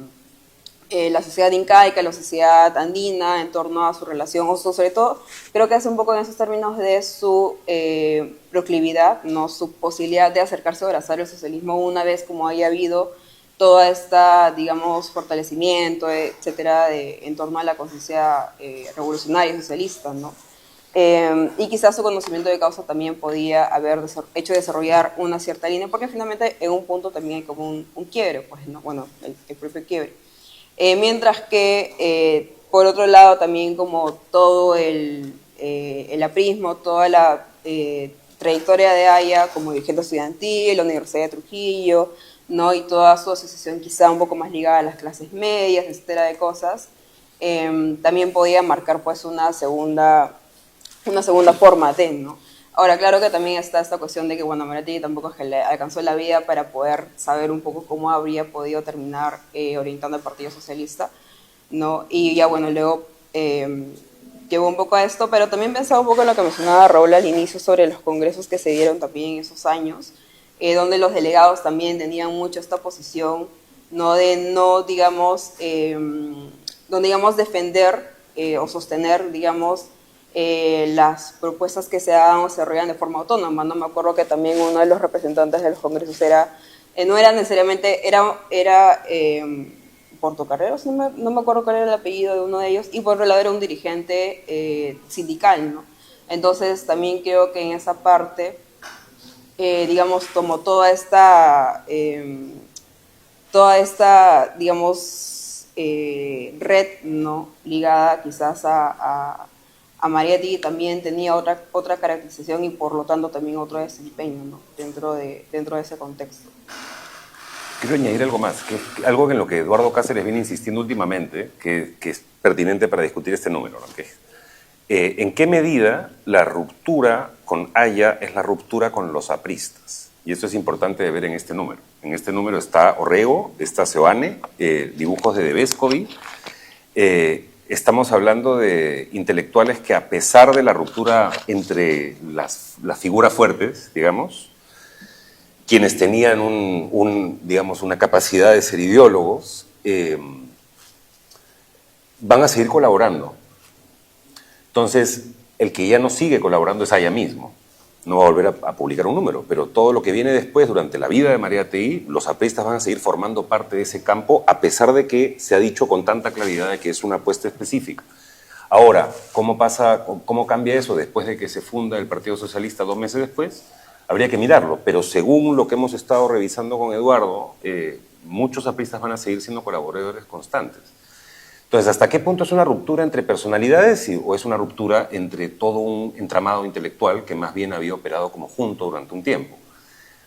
sociedad incaica, la sociedad andina, en torno a su relación, o sobre todo, creo que hace un poco en esos términos de su proclividad, ¿no? Su posibilidad de acercarse a abrazar el socialismo una vez como haya habido toda esta, digamos, fortalecimiento, etcétera, en torno a la conciencia revolucionaria y socialista, ¿no? Y quizás su conocimiento de causa también podía haber hecho desarrollar una cierta línea, porque finalmente en un punto también hay como un quiebre, pues, ¿no? Bueno, el propio quiebre. Mientras que, por otro lado, también como todo el aprismo, toda la trayectoria de Haya como dirigente estudiantil, la Universidad de Trujillo, ¿no? Y toda su asociación quizá un poco más ligada a las clases medias, etcétera, de cosas, también podía marcar pues una segunda forma de, ¿no? Ahora, claro que también está esta cuestión de que, bueno, Mariátegui tampoco es que le alcanzó la vida para poder saber un poco cómo habría podido terminar orientando al Partido Socialista, ¿no? Y ya, bueno, luego llegó un poco a esto, pero también pensaba un poco en lo que mencionaba Raúl al inicio sobre los congresos que se dieron también en esos años, donde los delegados también tenían mucho esta posición, ¿no? De no, digamos, defender o sostener, digamos, las propuestas que se daban o se desarrollan de forma autónoma, ¿no? Me acuerdo que también uno de los representantes de los congresos no era necesariamente, era Portocarreros, no me acuerdo cuál era el apellido de uno de ellos, y por otro lado era un dirigente sindical, ¿no? Entonces también creo que en esa parte, digamos, tomó toda esta digamos, red, ¿no? Ligada quizás a Mariátegui, también tenía otra caracterización y por lo tanto también otro desempeño, ¿no? dentro de ese contexto. Quiero añadir algo más, algo en lo que Eduardo Cáceres viene insistiendo últimamente, que es pertinente para discutir este número, ¿no? ¿En qué medida la ruptura con Haya es la ruptura con los apristas? Y esto es importante de ver en este número. En este número está Orrego, está Seoane, dibujos de Vescovi. Estamos hablando de intelectuales que, a pesar de la ruptura entre las figuras fuertes, digamos, quienes tenían digamos, una capacidad de ser ideólogos, van a seguir colaborando. Entonces, el que ya no sigue colaborando es Haya mismo. No va a volver a publicar un número, pero todo lo que viene después, durante la vida de Mariátegui, los apristas van a seguir formando parte de ese campo, a pesar de que se ha dicho con tanta claridad de que es una apuesta específica. Ahora, ¿cómo cambia eso después de que se funda el Partido Socialista 2 meses después? Habría que mirarlo, pero según lo que hemos estado revisando con Eduardo, muchos apristas van a seguir siendo colaboradores constantes. Entonces, ¿hasta qué punto es una ruptura entre personalidades o es una ruptura entre todo un entramado intelectual que más bien había operado como junto durante un tiempo?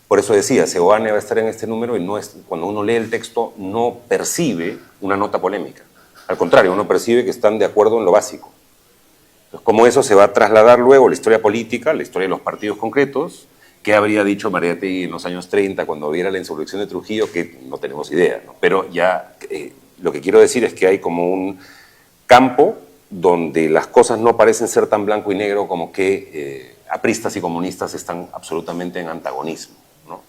Por eso decía, Seoane va a estar en este número y cuando uno lee el texto no percibe una nota polémica. Al contrario, uno percibe que están de acuerdo en lo básico. Entonces, cómo eso se va a trasladar luego a la historia política, la historia de los partidos concretos, qué habría dicho Mariátegui en los años 30 cuando hubiera la insurrección de Trujillo, que no tenemos idea, ¿no? Pero ya lo que quiero decir es que hay como un campo donde las cosas no parecen ser tan blanco y negro, como que apristas y comunistas están absolutamente en antagonismo, ¿no?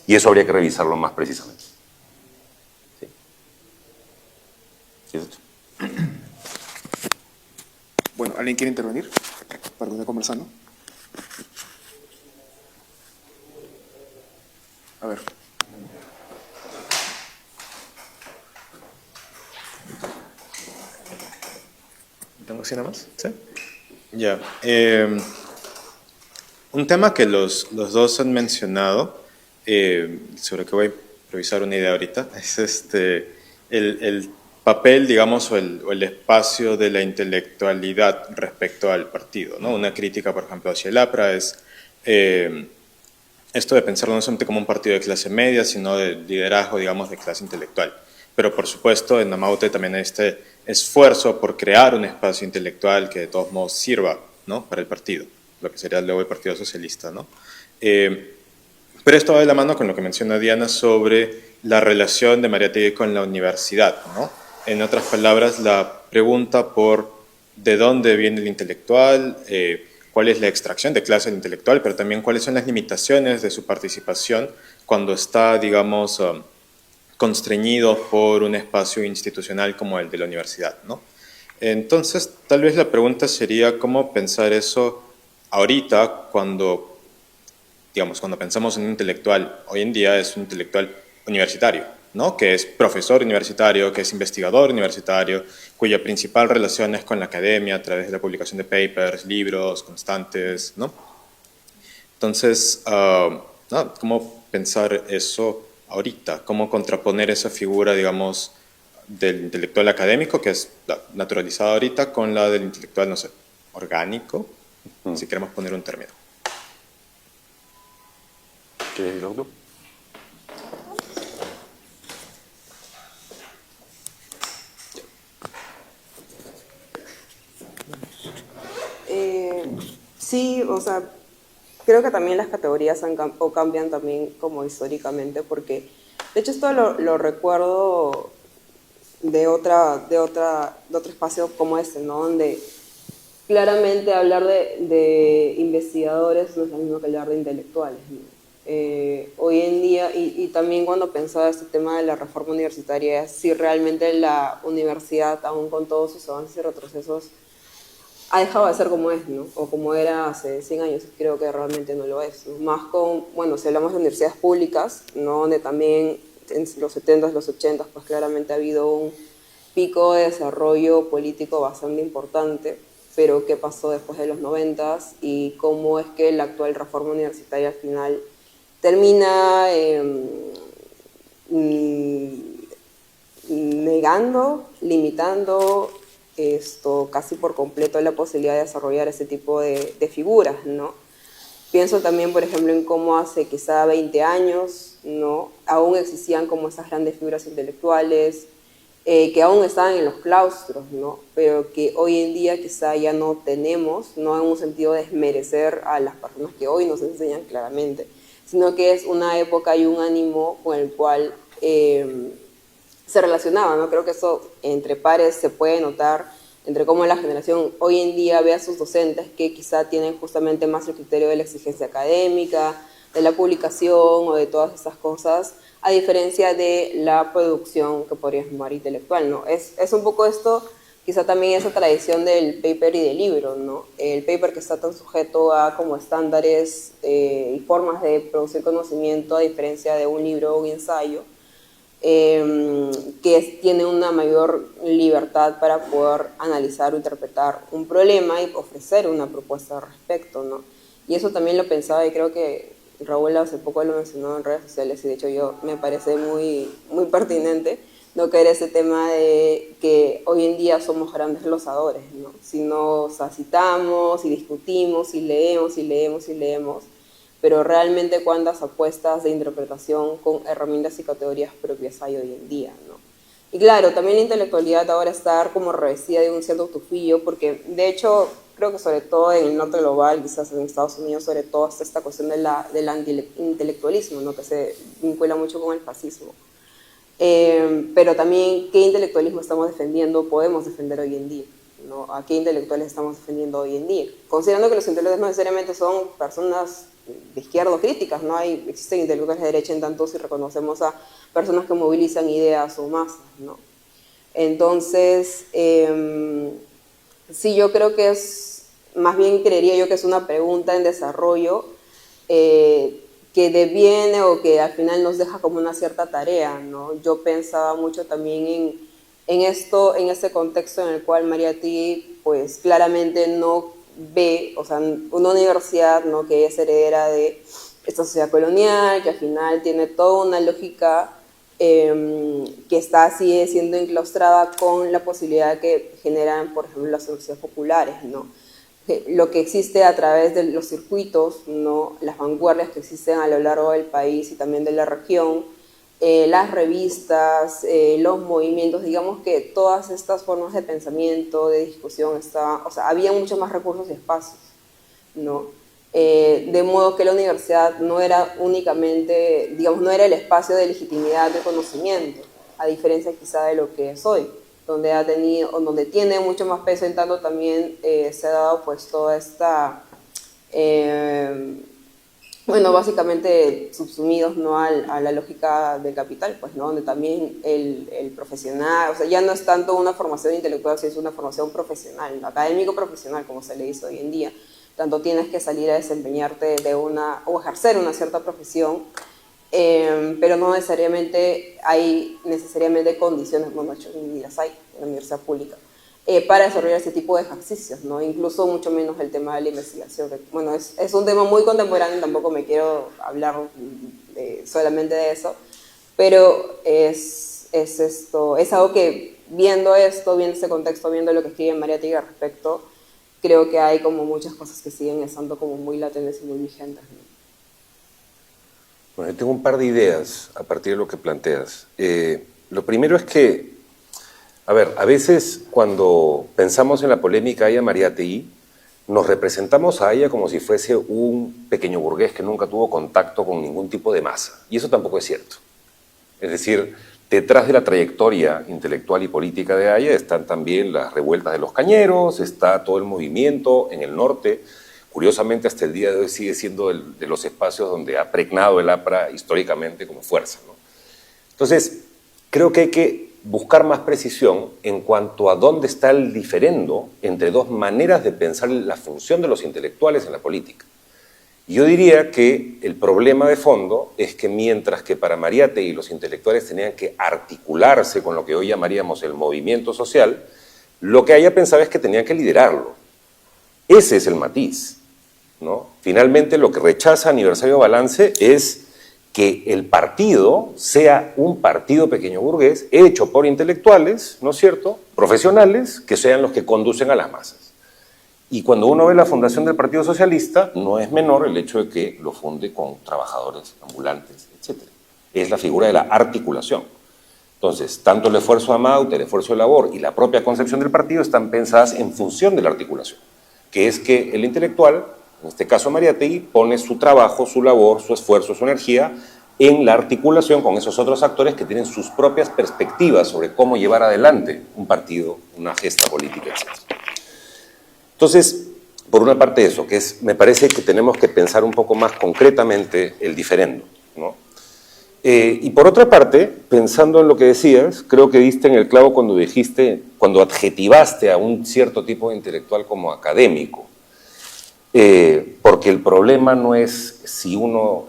Y eso habría que revisarlo más precisamente. ¿Sí? ¿Sí es esto? Bueno, ¿alguien quiere intervenir para continuar conversando? A ver. ¿Tengo así nada más? ¿Sí? Ya. Un tema que los dos han mencionado, sobre que voy a improvisar una idea ahorita, es el papel, digamos, o el espacio de la intelectualidad respecto al partido, ¿no? Una crítica, por ejemplo, hacia el APRA es esto de pensarlo no solamente como un partido de clase media, sino de liderazgo, digamos, de clase intelectual. Pero, por supuesto, en Amaute también hay este esfuerzo por crear un espacio intelectual que de todos modos sirva, ¿no?, para el partido, lo que sería luego el Partido Socialista, ¿no? Pero esto va de la mano con lo que menciona Diana sobre la relación de Mariátegui con la universidad, ¿no? En otras palabras, la pregunta por de dónde viene el intelectual, cuál es la extracción de clase del intelectual, pero también cuáles son las limitaciones de su participación cuando está, digamos, constreñido por un espacio institucional como el de la universidad, ¿no? Entonces, tal vez la pregunta sería cómo pensar eso ahorita cuando, digamos, cuando pensamos en un intelectual, hoy en día es un intelectual universitario, ¿no?, que es profesor universitario, que es investigador universitario, cuya principal relación es con la academia a través de la publicación de papers, libros constantes, ¿no? Entonces, ¿cómo pensar eso ahorita? ¿Cómo contraponer esa figura, digamos, del intelectual académico, que es naturalizada ahorita, con la del intelectual, no sé, orgánico, si queremos poner un término? ¿Quieres decirlo tú? Sí, o sea, creo que también las categorías cambian también como históricamente, porque de hecho esto lo recuerdo de otro espacio como este, ¿no? Donde claramente hablar de investigadores no es lo mismo que hablar de intelectuales, ¿no? Hoy en día, y también cuando pensaba este tema de la reforma universitaria, es si realmente la universidad, aún con todos sus avances y retrocesos, ha dejado de ser como es, ¿no? O como era hace 100 años, creo que realmente no lo es, ¿no? Más con, bueno, si hablamos de universidades públicas, ¿no?, donde también en los 70s, los 80s, pues claramente ha habido un pico de desarrollo político bastante importante, pero qué pasó después de los 90s y cómo es que la actual reforma universitaria al final termina negando, limitando casi por completo la posibilidad de desarrollar ese tipo de figuras, ¿no? Pienso también, por ejemplo, en cómo hace quizá 20 años, ¿no?, aún existían como esas grandes figuras intelectuales, que aún estaban en los claustros, ¿no?, pero que hoy en día quizá ya no tenemos, no en un sentido de desmerecer a las personas que hoy nos enseñan claramente, sino que es una época y un ánimo con el cual se relacionaba, ¿no? Creo que eso entre pares se puede notar, entre cómo la generación hoy en día ve a sus docentes que quizá tienen justamente más el criterio de la exigencia académica, de la publicación o de todas esas cosas, a diferencia de la producción que podríamos llamar intelectual, ¿no? Es un poco esto, quizá también esa tradición del paper y del libro, ¿no? El paper que está tan sujeto a como estándares y formas de producir conocimiento, a diferencia de un libro o un ensayo, que tiene una mayor libertad para poder analizar o interpretar un problema y ofrecer una propuesta al respecto, ¿no? Y eso también lo pensaba y creo que Raúl hace poco lo mencionó en redes sociales y de hecho yo me parece muy, muy pertinente, ¿no?, que era ese tema de que hoy en día somos grandes glosadores, ¿no? Si nos citamos y discutimos y leemos y leemos y leemos, pero realmente cuántas apuestas de interpretación con herramientas y categorías propias hay hoy en día, ¿no? Y claro, también la intelectualidad ahora está como revestida de un cierto tufillo, porque de hecho creo que sobre todo en el norte global, quizás en Estados Unidos, sobre todo está esta cuestión del intelectualismo, ¿no? Que se vincula mucho con el fascismo. Pero también, ¿qué intelectualismo estamos defendiendo, podemos defender hoy en día? ¿No? ¿A qué intelectuales estamos defendiendo hoy en día? Considerando que los intelectuales no necesariamente son personas de izquierda o críticas, ¿no? Existen intelectuales de derecha en tanto si reconocemos a personas que movilizan ideas o masas, ¿no? Entonces, sí, yo creo que más bien creería yo que es una pregunta en desarrollo que deviene o que al final nos deja como una cierta tarea, ¿no? Yo pensaba mucho también en este contexto en el cual Mariátegui, pues claramente no ve, o sea, una universidad, ¿no? Que es heredera de esta sociedad colonial, que al final tiene toda una lógica que sigue siendo enclaustrada con la posibilidad que generan, por ejemplo, las universidades populares, ¿no? Lo que existe a través de los circuitos, ¿no? Las vanguardias que existen a lo largo del país y también de la región, las revistas, los movimientos, digamos que todas estas formas de pensamiento, de discusión, había muchos más recursos y espacios, ¿no? De modo que la universidad no era únicamente, digamos, no era el espacio de legitimidad de conocimiento, a diferencia quizá de lo que es hoy, donde tiene mucho más peso, en tanto también se ha dado pues toda esta, bueno, básicamente subsumidos, ¿no? a la lógica del capital, pues, ¿no? Donde también el profesional, o sea, ya no es tanto una formación intelectual, sino es una formación profesional, académico profesional, como se le dice hoy en día. Tanto tienes que salir a desempeñarte o ejercer una cierta profesión, pero no necesariamente hay condiciones, bueno, ni las hay en la universidad pública, para desarrollar ese tipo de ejercicios, ¿no? Incluso mucho menos el tema de la investigación. Bueno, es un tema muy contemporáneo, tampoco me quiero hablar solamente de eso, pero es algo que viendo este contexto, viendo lo que escribe Mariátegui al respecto, creo que hay como muchas cosas que siguen estando como muy latentes y muy vigentes, ¿no? Bueno, yo tengo un par de ideas a partir de lo que planteas. Lo primero es que, a ver, a veces cuando pensamos en la polémica Aya Mariátegui, nos representamos a ella como si fuese un pequeño burgués que nunca tuvo contacto con ningún tipo de masa. Y eso tampoco es cierto. Es decir, detrás de la trayectoria intelectual y política de Aya están también las revueltas de los cañeros, está todo el movimiento en el norte. Curiosamente, hasta el día de hoy sigue siendo de los espacios donde ha pregnado el APRA históricamente como fuerza, ¿no? Entonces, creo que hay que buscar más precisión en cuanto a dónde está el diferendo entre dos maneras de pensar la función de los intelectuales en la política. Yo diría que el problema de fondo es que mientras que para Mariátegui los intelectuales tenían que articularse con lo que hoy llamaríamos el movimiento social, lo que ella pensaba es que tenían que liderarlo. Ese es el matiz, ¿no? Finalmente lo que rechaza Aniversario Balance es que el partido sea un partido pequeño burgués hecho por intelectuales, ¿no es cierto?, profesionales, que sean los que conducen a las masas. Y cuando uno ve la fundación del Partido Socialista, no es menor el hecho de que lo funde con trabajadores ambulantes, etc. Es la figura de la articulación. Entonces, tanto el esfuerzo de Amauta, el esfuerzo de Labor y la propia concepción del partido están pensadas en función de la articulación, que es que el intelectual, en este caso Mariátegui, pone su trabajo, su labor, su esfuerzo, su energía en la articulación con esos otros actores que tienen sus propias perspectivas sobre cómo llevar adelante un partido, una gesta política, etc. Entonces, por una parte eso, que es, me parece que tenemos que pensar un poco más concretamente el diferendo, ¿no? Y por otra parte, pensando en lo que decías, creo que diste en el clavo cuando adjetivaste a un cierto tipo de intelectual como académico, porque el problema no es si uno,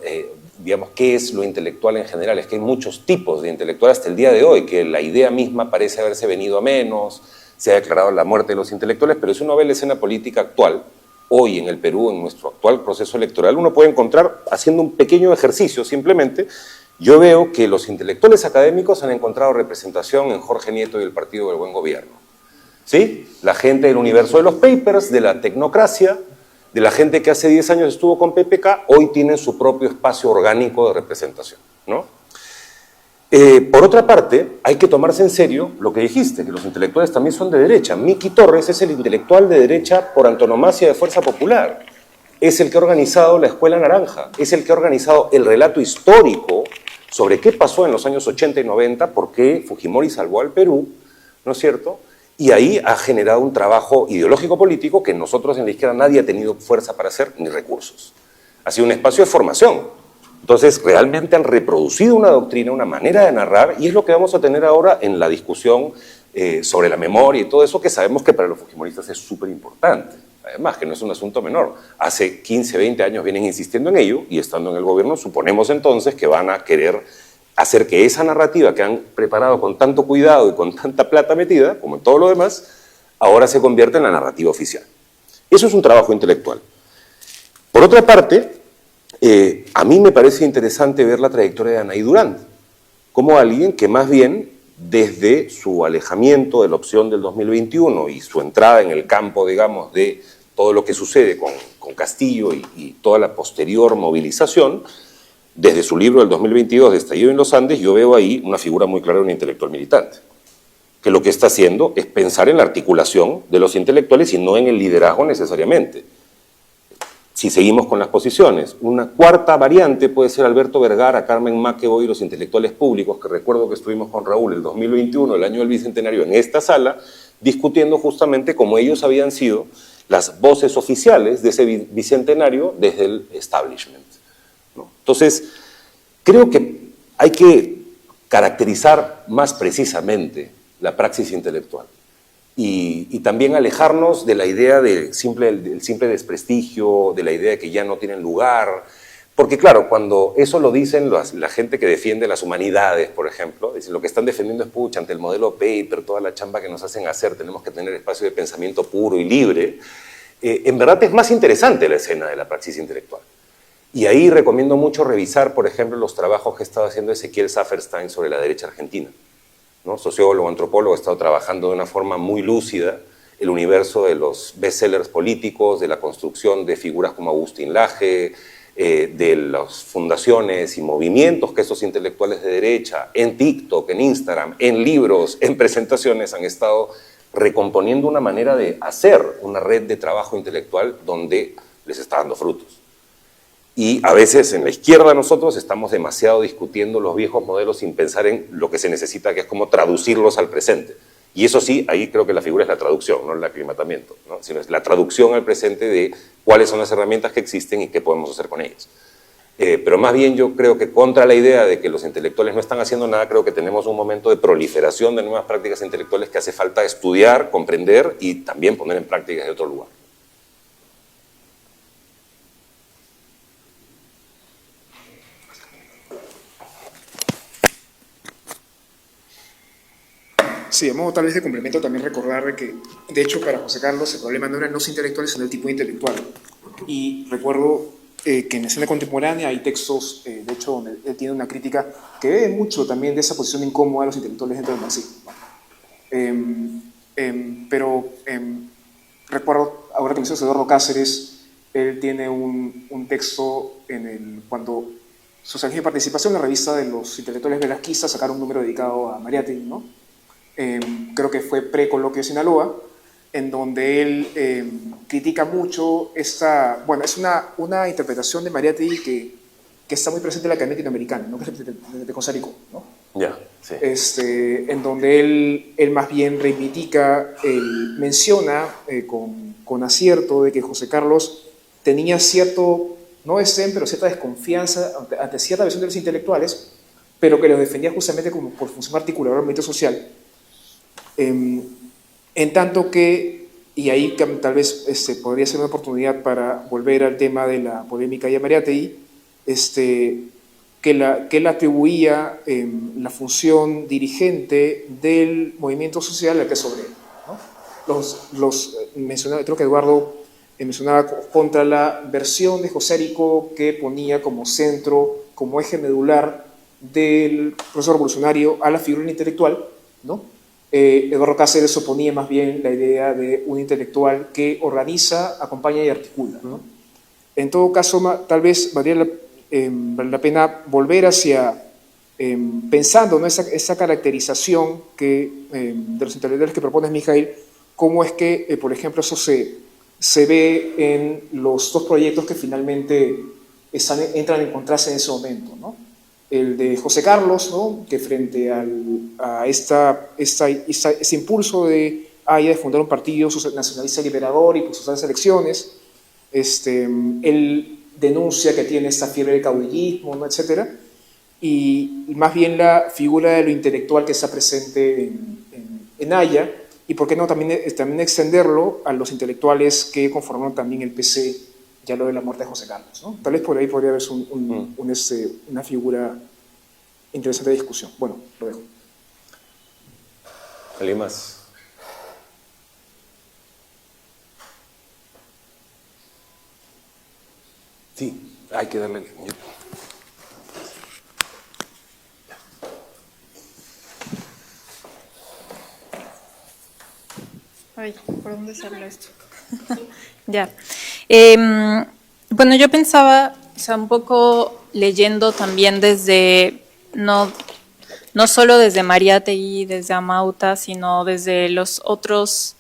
digamos, qué es lo intelectual en general, es que hay muchos tipos de intelectual hasta el día de hoy, que la idea misma parece haberse venido a menos, se ha declarado la muerte de los intelectuales, pero si uno ve la escena política actual, hoy en el Perú, en nuestro actual proceso electoral, uno puede encontrar, haciendo un pequeño ejercicio simplemente, yo veo que los intelectuales académicos han encontrado representación en Jorge Nieto y el Partido del Buen Gobierno. ¿Sí? La gente del universo de los papers, de la tecnocracia, de la gente que hace 10 años estuvo con PPK, hoy tienen su propio espacio orgánico de representación, ¿no? Por otra parte, hay que tomarse en serio lo que dijiste, que los intelectuales también son de derecha. Miki Torres es el intelectual de derecha por antonomasia de Fuerza Popular. Es el que ha organizado la Escuela Naranja, es el que ha organizado el relato histórico sobre qué pasó en los años 80 y 90, por qué Fujimori salvó al Perú, ¿no es cierto? Y ahí ha generado un trabajo ideológico-político que nosotros en la izquierda nadie ha tenido fuerza para hacer ni recursos. Ha sido un espacio de formación. Entonces, realmente han reproducido una doctrina, una manera de narrar, y es lo que vamos a tener ahora en la discusión sobre la memoria y todo eso, que sabemos que para los fujimoristas es súper importante. Además, que no es un asunto menor. Hace 15, 20 años vienen insistiendo en ello, y estando en el gobierno, suponemos entonces que van a querer hacer que esa narrativa que han preparado con tanto cuidado y con tanta plata metida, como en todo lo demás, ahora se convierta en la narrativa oficial. Eso es un trabajo intelectual. Por otra parte, a mí me parece interesante ver la trayectoria de Anaí Durán, como alguien que más bien, desde su alejamiento de la opción del 2021 y su entrada en el campo, digamos, de todo lo que sucede con Castillo y toda la posterior movilización, desde su libro del 2022, de Estallido en los Andes, yo veo ahí una figura muy clara de un intelectual militante, que lo que está haciendo es pensar en la articulación de los intelectuales y no en el liderazgo necesariamente. Si seguimos con las posiciones, una cuarta variante puede ser Alberto Vergara, Carmen Maqueboy y los intelectuales públicos, que recuerdo que estuvimos con Raúl el 2021, el año del Bicentenario, en esta sala, discutiendo justamente cómo ellos habían sido las voces oficiales de ese Bicentenario desde el establishment, ¿no? Entonces, creo que hay que caracterizar más precisamente la praxis intelectual. Y también alejarnos de la idea del simple desprestigio, de la idea de que ya no tienen lugar. Porque claro, cuando eso lo dicen la gente que defiende las humanidades, por ejemplo, dicen lo que están defendiendo es pucha, ante el modelo paper, toda la chamba que nos hacen hacer, tenemos que tener espacio de pensamiento puro y libre. En verdad es más interesante la escena de la praxis intelectual. Y ahí recomiendo mucho revisar, por ejemplo, los trabajos que ha estado haciendo Ezequiel Saferstein sobre la derecha argentina, ¿no? Sociólogo, antropólogo, ha estado trabajando de una forma muy lúcida el universo de los bestsellers políticos, de la construcción de figuras como Agustín Laje, de las fundaciones y movimientos que estos intelectuales de derecha, en TikTok, en Instagram, en libros, en presentaciones, han estado recomponiendo una manera de hacer una red de trabajo intelectual donde les está dando frutos. Y a veces en la izquierda nosotros estamos demasiado discutiendo los viejos modelos sin pensar en lo que se necesita, que es cómo traducirlos al presente. Y eso sí, ahí creo que la figura es la traducción, no el aclimatamiento, ¿no? Sino es la traducción al presente de cuáles son las herramientas que existen y qué podemos hacer con ellas. Pero más bien yo creo que contra la idea de que los intelectuales no están haciendo nada, creo que tenemos un momento de proliferación de nuevas prácticas intelectuales que hace falta estudiar, comprender y también poner en práctica de otro lugar. Sí, a modo tal vez de complemento también recordar que, de hecho, para José Carlos el problema no eran los intelectuales, sino el tipo de intelectual. Y recuerdo que en la escena contemporánea hay textos, de hecho, donde él tiene una crítica que ve mucho también de esa posición incómoda de los intelectuales dentro del marxismo. Recuerdo, ahora que mencionas a Eduardo Cáceres, él tiene un texto cuando Sociología y Participación, la revista de los intelectuales velasquistas, sacaron un número dedicado a Mariátegui, ¿no? Creo que fue pre-Coloquio de Sinaloa, en donde él critica mucho esta, bueno, es una interpretación de Mariátegui que está muy presente en la academia latinoamericana, ¿no? Que es de Costa Rica, ¿no? Ya, sí. En donde él más bien reivindica, menciona con acierto de que José Carlos tenía cierto, no desdén, pero cierta desconfianza ante cierta versión de los intelectuales, pero que los defendía justamente como por función articuladora del movimiento social. En tanto que, y ahí tal vez podría ser una oportunidad para volver al tema de la polémica de Mariátegui, que él atribuía la función dirigente del movimiento social al clase obrera, ¿no? Mencionaba, creo que Eduardo mencionaba contra la versión de José Arico que ponía como centro, como eje medular del proceso revolucionario a la figura intelectual, ¿no? Eduardo Cáceres oponía más bien la idea de un intelectual que organiza, acompaña y articula, ¿no? En todo caso, tal vez valdría la pena volver hacia pensando, ¿no?, esa caracterización de los intelectuales que propones, Mijail, cómo es que, por ejemplo, eso se ve en los dos proyectos que finalmente entran a encontrarse en ese momento, ¿no? El de José Carlos, ¿no?, que frente a ese impulso de Haya de fundar un partido nacionalista liberador y pues usar las elecciones, él denuncia que tiene esta fiebre del caudillismo, ¿no?, etcétera, y más bien la figura de lo intelectual que está presente en Haya, y por qué no también extenderlo a los intelectuales que conformaron también el PC, ya lo de la muerte de José Carlos, ¿no? Tal vez por ahí podría haber una figura interesante de discusión. Bueno, lo dejo. ¿Alguien más? Sí, hay que darle... Ay, ¿por dónde se habla esto? Ya. Bueno, yo pensaba, o sea, un poco leyendo también desde, no solo desde Mariátegui, desde Amauta, sino desde los otros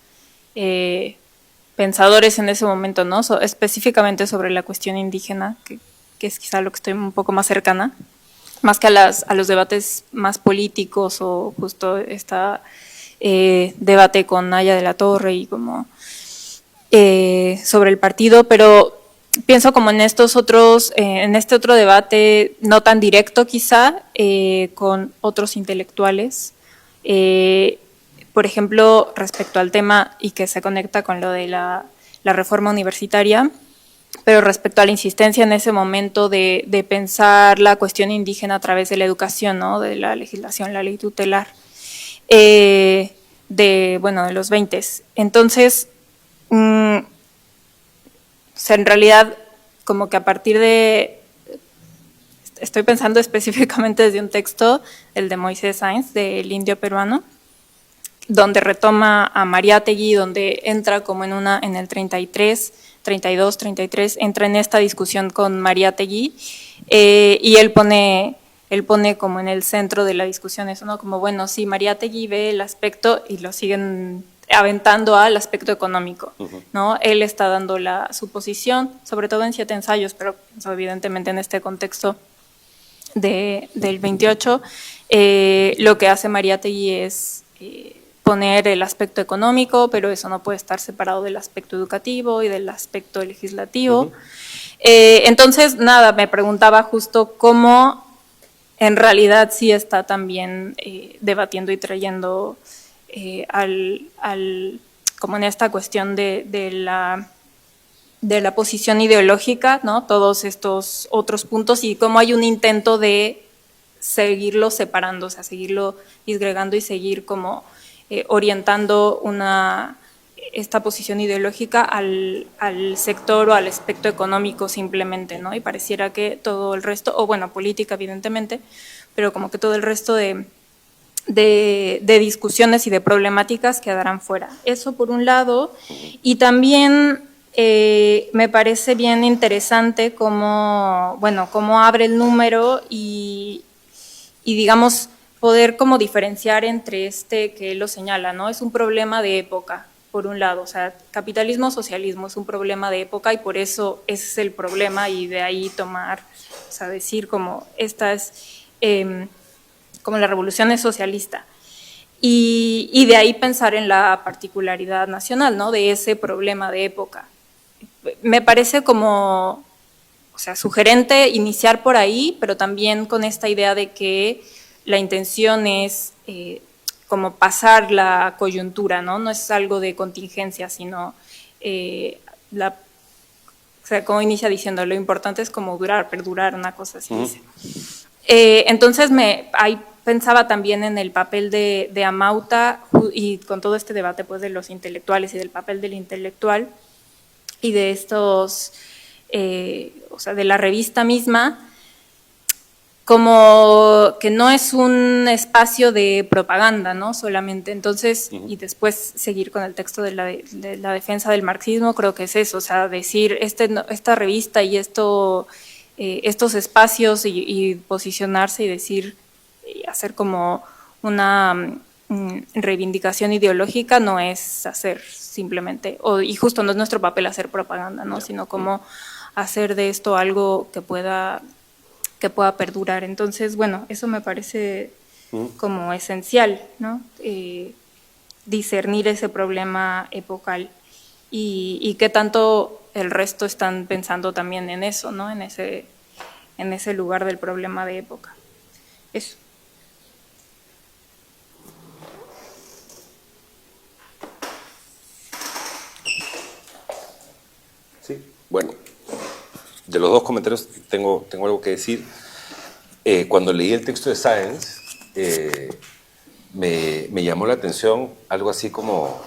pensadores en ese momento, ¿no? Específicamente sobre la cuestión indígena, que es quizá lo que estoy un poco más cercana, más que a los debates más políticos o justo esta debate con Naya de la Torre y como sobre el partido, pero pienso como en estos otros, en este otro debate no tan directo quizá, con otros intelectuales, por ejemplo, respecto al tema y que se conecta con lo de la reforma universitaria, pero respecto a la insistencia en ese momento de pensar la cuestión indígena a través de la educación, ¿no?, de la legislación, la ley tutelar, de los 20. Entonces, o sea, en realidad, como que a partir de, estoy pensando específicamente desde un texto, el de Moisés Sáenz, del indio peruano, donde retoma a Mariátegui, donde entra como en el 32, 33, entra en esta discusión con Mariátegui, y él pone como en el centro de la discusión eso, ¿no? Como, bueno, sí, Mariátegui ve el aspecto y lo siguen aventando al aspecto económico, ¿no? Él está dando su posición, sobre todo en 7 ensayos, pero evidentemente en este contexto del 28, lo que hace Mariátegui es poner el aspecto económico, pero eso no puede estar separado del aspecto educativo y del aspecto legislativo. Entonces, nada, me preguntaba justo cómo en realidad sí está también debatiendo y trayendo como en esta cuestión de la posición ideológica, ¿no?, todos estos otros puntos, y cómo hay un intento de seguirlo separando, o sea, seguirlo disgregando y seguir como orientando esta posición ideológica al sector o al aspecto económico simplemente, ¿no? Y pareciera que todo el resto, o bueno, política evidentemente, pero como que todo el resto de discusiones y de problemáticas quedarán fuera. Eso por un lado, y también me parece bien interesante cómo abre el número y digamos poder como diferenciar entre que él lo señala, ¿no? Es un problema de época, por un lado, o sea, capitalismo, socialismo es un problema de época y por eso ese es el problema, y de ahí tomar, o sea, decir como esta es como la revolución es socialista, y de ahí pensar en la particularidad nacional, ¿no?, de ese problema de época. Me parece como, o sea, sugerente iniciar por ahí, pero también con esta idea de que la intención es como pasar la coyuntura, ¿no? No es algo de contingencia, sino o sea, como inicia diciendo, lo importante es como perdurar, una cosa así dice. Entonces ahí pensaba también en el papel de Amauta, y con todo este debate pues de los intelectuales y del papel del intelectual y de estos, o sea, de la revista misma, como que no es un espacio de propaganda, ¿no?, solamente. Entonces, y después seguir con el texto de la defensa del marxismo, creo que es eso, o sea, decir esta revista y estos espacios y posicionarse y decir hacer como una reivindicación ideológica no es hacer simplemente, y justo no es nuestro papel hacer propaganda, ¿no? Sino como hacer de esto algo que pueda perdurar. Entonces, bueno, eso me parece como esencial, ¿no? Discernir ese problema epocal y qué tanto el resto están pensando también en eso, ¿no? En ese lugar del problema de época. Eso. Sí, bueno, de los dos comentarios tengo algo que decir. Cuando leí el texto de Sáenz, me llamó la atención algo así como,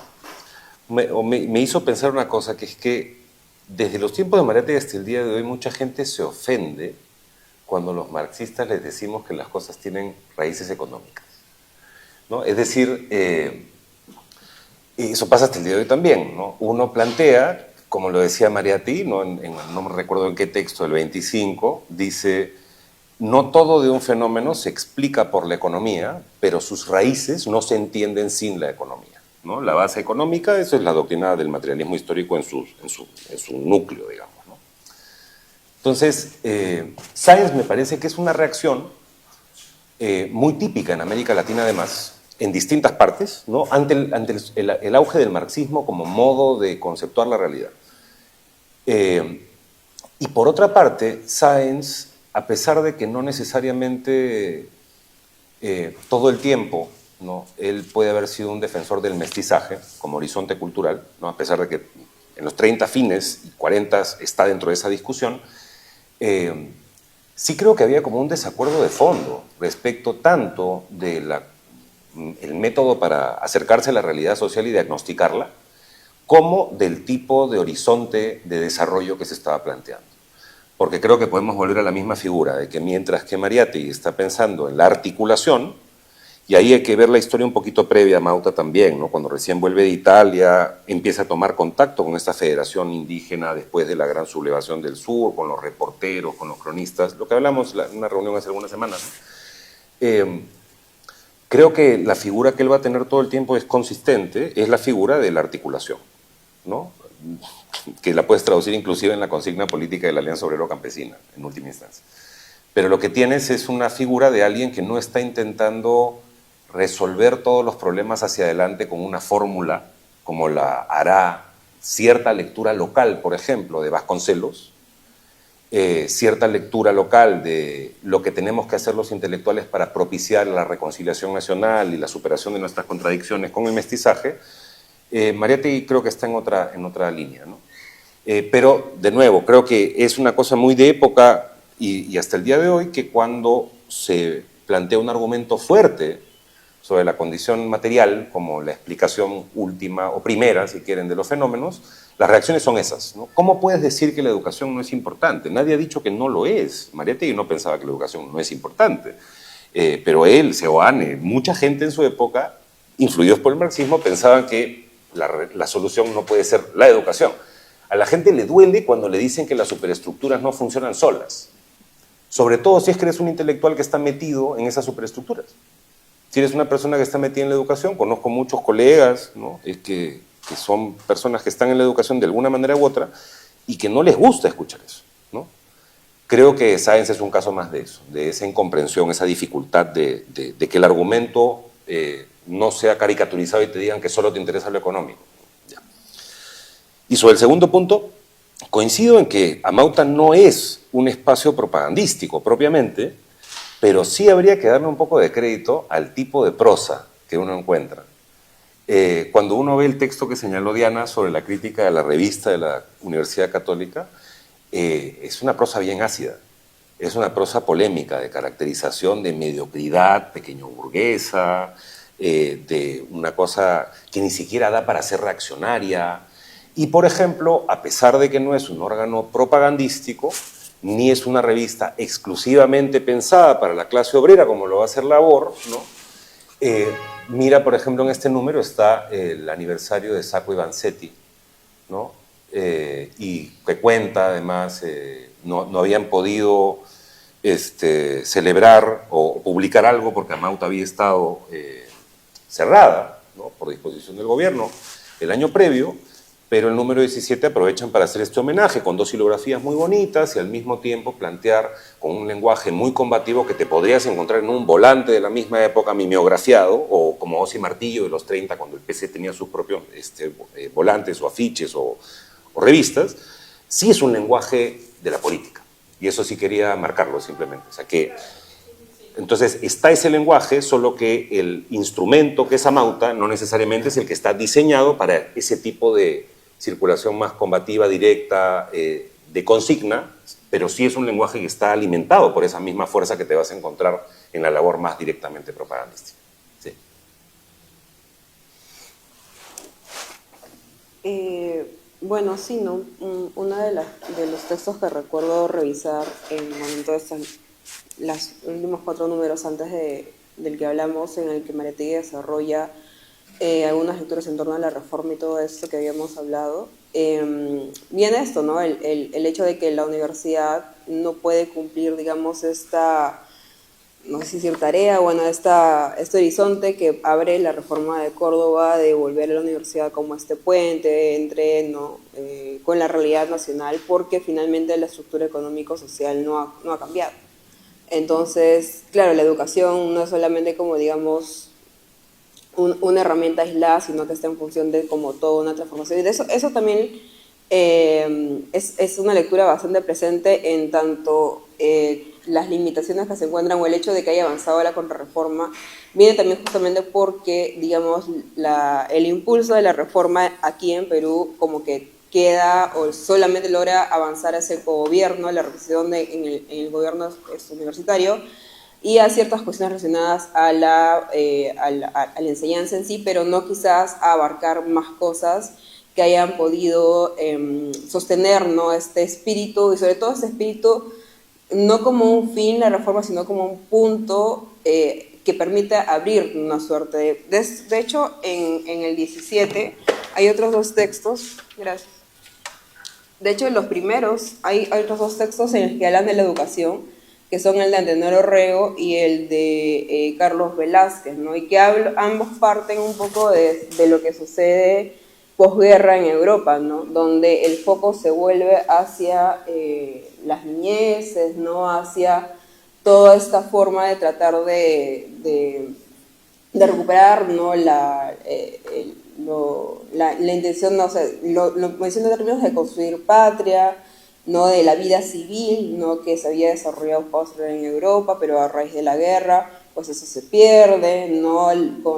me hizo pensar una cosa, que es que desde los tiempos de Mariátegui hasta el día de hoy mucha gente se ofende cuando los marxistas les decimos que las cosas tienen raíces económicas, ¿no? Es decir, eso pasa hasta el día de hoy también, ¿no? Uno plantea, como lo decía Mariátegui, ¿no? No me recuerdo en qué texto, el 25, dice: no todo de un fenómeno se explica por la economía, pero sus raíces no se entienden sin la economía, ¿no? La base económica, eso es la doctrina del materialismo histórico en su núcleo, digamos, ¿no? Entonces, Sáenz me parece que es una reacción muy típica en América Latina, además, en distintas partes, ¿no? Ante el auge del marxismo como modo de conceptuar la realidad. Y por otra parte, Sáenz, a pesar de que no necesariamente todo el tiempo, ¿no?, él puede haber sido un defensor del mestizaje como horizonte cultural, ¿no?, a pesar de que en los 30 fines y 40 está dentro de esa discusión, sí creo que había como un desacuerdo de fondo respecto tanto del método para acercarse a la realidad social y diagnosticarla, como del tipo de horizonte de desarrollo que se estaba planteando. Porque creo que podemos volver a la misma figura, de que mientras que Mariátegui está pensando en la articulación, y ahí hay que ver la historia un poquito previa a Mauta también, ¿no? Cuando recién vuelve de Italia, empieza a tomar contacto con esta federación indígena después de la gran sublevación del sur, con los reporteros, con los cronistas, lo que hablamos en una reunión hace algunas semanas. Creo que la figura que él va a tener todo el tiempo es consistente, es la figura de la articulación, ¿no?, que la puedes traducir inclusive en la consigna política de la Alianza Obrero Campesina, en última instancia. Pero lo que tienes es una figura de alguien que no está intentando resolver todos los problemas hacia adelante con una fórmula, como la hará cierta lectura local, por ejemplo, de Vasconcelos, cierta lectura local de lo que tenemos que hacer los intelectuales para propiciar la reconciliación nacional y la superación de nuestras contradicciones con el mestizaje. Mariátegui creo que está en otra línea, ¿no? Pero, de nuevo, creo que es una cosa muy de época y hasta el día de hoy, que cuando se plantea un argumento fuerte sobre la condición material, como la explicación última o primera, si quieren, de los fenómenos, las reacciones son esas, ¿no? ¿Cómo puedes decir que la educación no es importante? Nadie ha dicho que no lo es. Mariátegui no pensaba que la educación no es importante, pero él, Seoane, mucha gente en su época, influidos por el marxismo, pensaban que la solución no puede ser la educación. A la gente le duele cuando le dicen que las superestructuras no funcionan solas, sobre todo si es que eres un intelectual que está metido en esas superestructuras. Si eres una persona que está metida en la educación, conozco muchos colegas, ¿no?, que son personas que están en la educación de alguna manera u otra y que no les gusta escuchar eso, ¿no? Creo que Sáenz es un caso más de eso, de esa incomprensión, esa dificultad de que el argumento no sea caricaturizado y te digan que solo te interesa lo económico. Ya. Y sobre el segundo punto, coincido en que Amauta no es un espacio propagandístico propiamente, pero sí habría que darle un poco de crédito al tipo de prosa que uno encuentra. Cuando uno ve el texto que señaló Diana sobre la crítica de la revista de la Universidad Católica, es una prosa bien ácida, es una prosa polémica de caracterización de mediocridad pequeño burguesa, de una cosa que ni siquiera da para ser reaccionaria. Y, por ejemplo, a pesar de que no es un órgano propagandístico, ni es una revista exclusivamente pensada para la clase obrera, como lo va a hacer Labor, ¿no? Mira, por ejemplo, en este número está el aniversario de Sacco y Vanzetti, ¿no? Y que cuenta, además, no habían podido celebrar o publicar algo porque Amauta había estado cerrada, ¿no?, por disposición del gobierno el año previo, pero el número 17 aprovechan para hacer este homenaje con 2 silografías muy bonitas y al mismo tiempo plantear con un lenguaje muy combativo que te podrías encontrar en un volante de la misma época mimeografiado, o como Osi Martillo de los 30, cuando el PC tenía sus propios volantes o afiches o revistas. Sí es un lenguaje de la política, y eso sí quería marcarlo simplemente. O sea que, entonces, está ese lenguaje, solo que el instrumento que es Amauta no necesariamente es el que está diseñado para ese tipo de circulación más combativa, directa, de consigna, pero sí es un lenguaje que está alimentado por esa misma fuerza que te vas a encontrar en la labor más directamente propagandística. Sí. Bueno, sí, ¿no? Uno de los textos que recuerdo revisar en el momento de los últimos 4 números antes del que hablamos, en el que Mariátegui desarrolla algunas lecturas en torno a la reforma y todo esto que habíamos hablado, viene esto, ¿no? El hecho de que la universidad no puede cumplir, digamos, no sé si decir tarea, bueno, este horizonte que abre la reforma de Córdoba de volver a la universidad como este puente entre, ¿no?, con la realidad nacional, porque finalmente la estructura económico-social no ha cambiado. Entonces, claro, la educación no es solamente como, digamos, una herramienta aislada, sino que está en función de como toda una transformación. Y eso también es una lectura bastante presente en tanto las limitaciones que se encuentran o el hecho de que haya avanzado la contrarreforma viene también justamente porque, digamos, el impulso de la reforma aquí en Perú como que queda o solamente logra avanzar hacia el cogobierno, la representación en el gobierno universitario, y a ciertas cuestiones relacionadas a la enseñanza en sí, pero no quizás a abarcar más cosas que hayan podido sostener, ¿no?, este espíritu, y sobre todo este espíritu no como un fin la reforma, sino como un punto que permite abrir una suerte de hecho, en el 17 hay otros 2 textos, gracias. De hecho, en los primeros hay otros 2 textos en los que hablan de la educación, que son el de Antenor Orrego y el de Carlos Velázquez, ¿no? Y que ambos parten un poco de lo que sucede posguerra en Europa, ¿no?, donde el foco se vuelve hacia las niñeces, ¿no?, hacia toda esta forma de tratar de recuperar, ¿no?, la intención, no sé, lo menciono en términos de construir patria, ¿no?, de la vida civil, ¿no?, que se había desarrollado en Europa, pero a raíz de la guerra, pues eso se pierde, ¿no?,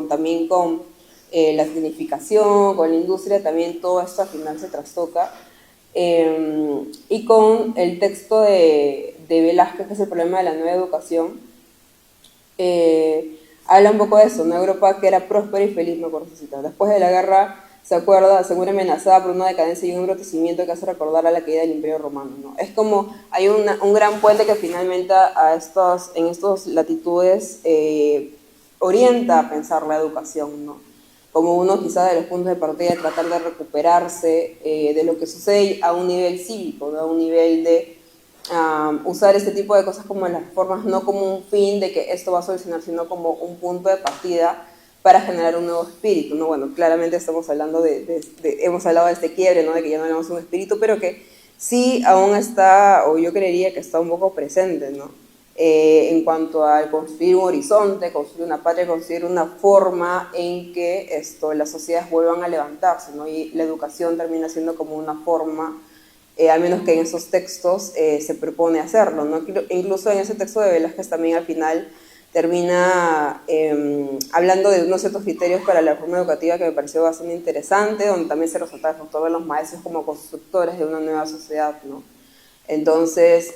también con la significación, con la industria, también todo esto al final se trastoca. Y con el texto de Velázquez, que es el problema de la nueva educación, habla un poco de eso, ¿no? Europa que era próspera y feliz, me acuerdo citar. Después de la guerra se muere amenazada por una decadencia y un embrutecimiento que hace recordar a la caída del Imperio Romano, ¿no? Es como, hay un gran puente que finalmente en estas latitudes orienta a pensar la educación, ¿no?, como uno quizá de los puntos de partida de tratar de recuperarse de lo que sucede a un nivel cívico, ¿no?, a un nivel de usar este tipo de cosas como las reformas, no como un fin de que esto va a solucionar, sino como un punto de partida para generar un nuevo espíritu, ¿no? Bueno, claramente estamos hablando hemos hablado de este quiebre, ¿no?, de que ya no tenemos un espíritu, pero que sí aún está, o yo creería que está un poco presente, ¿no?, en cuanto a construir un horizonte, construir una patria, construir una forma en que las sociedades vuelvan a levantarse, ¿no?, y la educación termina siendo como una forma, al menos que en esos textos se propone hacerlo, ¿no? Incluso en ese texto de Velázquez también al final termina hablando de unos ciertos criterios para la reforma educativa que me pareció bastante interesante, donde también se resalta el factor de los maestros como constructores de una nueva sociedad, ¿no? Entonces,